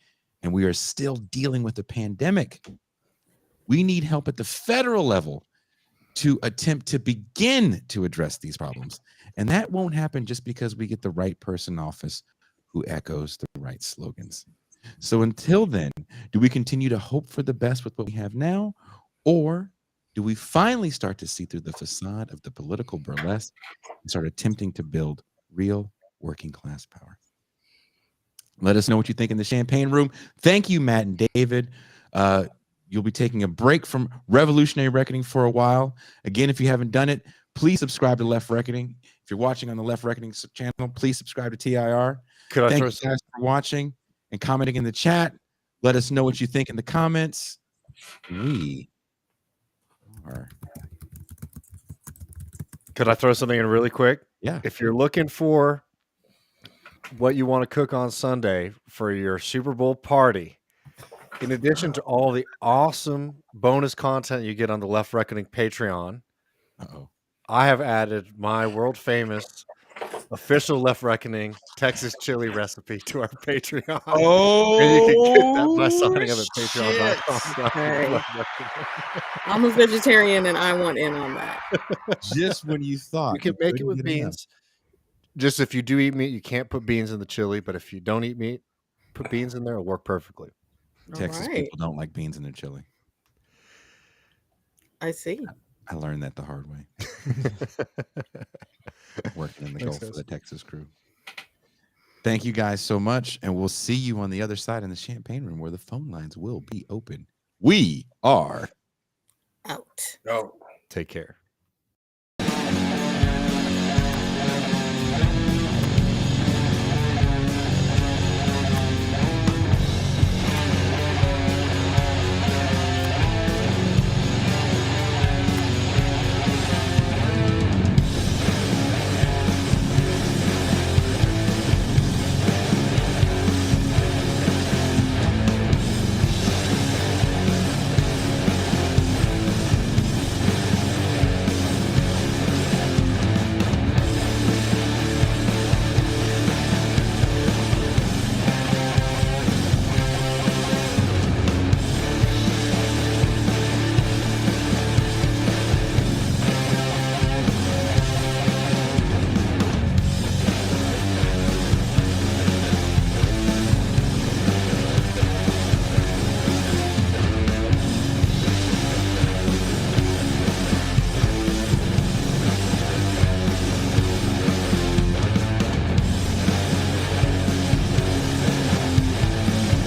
S1: and we are still dealing with the pandemic. We need help at the federal level to attempt to begin to address these problems. And that won't happen just because we get the right person in office who echoes the right slogans. So until then, do we continue to hope for the best with what we have now? Or do we finally start to see through the facade of the political burlesque and start attempting to build real working class power? Let us know what you think in the champagne room. Thank you, Matt and David. You'll be taking a break from Revolutionary Reckoning for a while. Again, if you haven't done it, please subscribe to Left Reckoning. If you're watching on the Left Reckoning channel, please subscribe to TIR. Thank you guys for watching and commenting in the chat. Let us know what you think in the comments. We are.
S4: Could I throw something in really quick?
S1: Yeah.
S4: If you're looking for what you want to cook on Sunday for your Super Bowl party, in addition to all the awesome bonus content you get on the Left Reckoning Patreon, I have added my world famous official Left Reckoning Texas chili recipe to our Patreon.
S2: Oh,
S4: and you can get that by signing up at patreon.com.
S2: Hey. I'm a vegetarian and I want in on that.
S1: Just when you thought
S4: you can make it with beans. Just if you do eat meat, you can't put beans in the chili, but if you don't eat meat, put beans in there, it'll work perfectly.
S1: Texas people don't like beans in their chili.
S2: I see.
S1: I learned that the hard way. Working in the Gulf for the Texas crew. Thank you guys so much, and we'll see you on the other side in the champagne room where the phone lines will be open. We are
S2: out.
S3: No.
S4: Take care.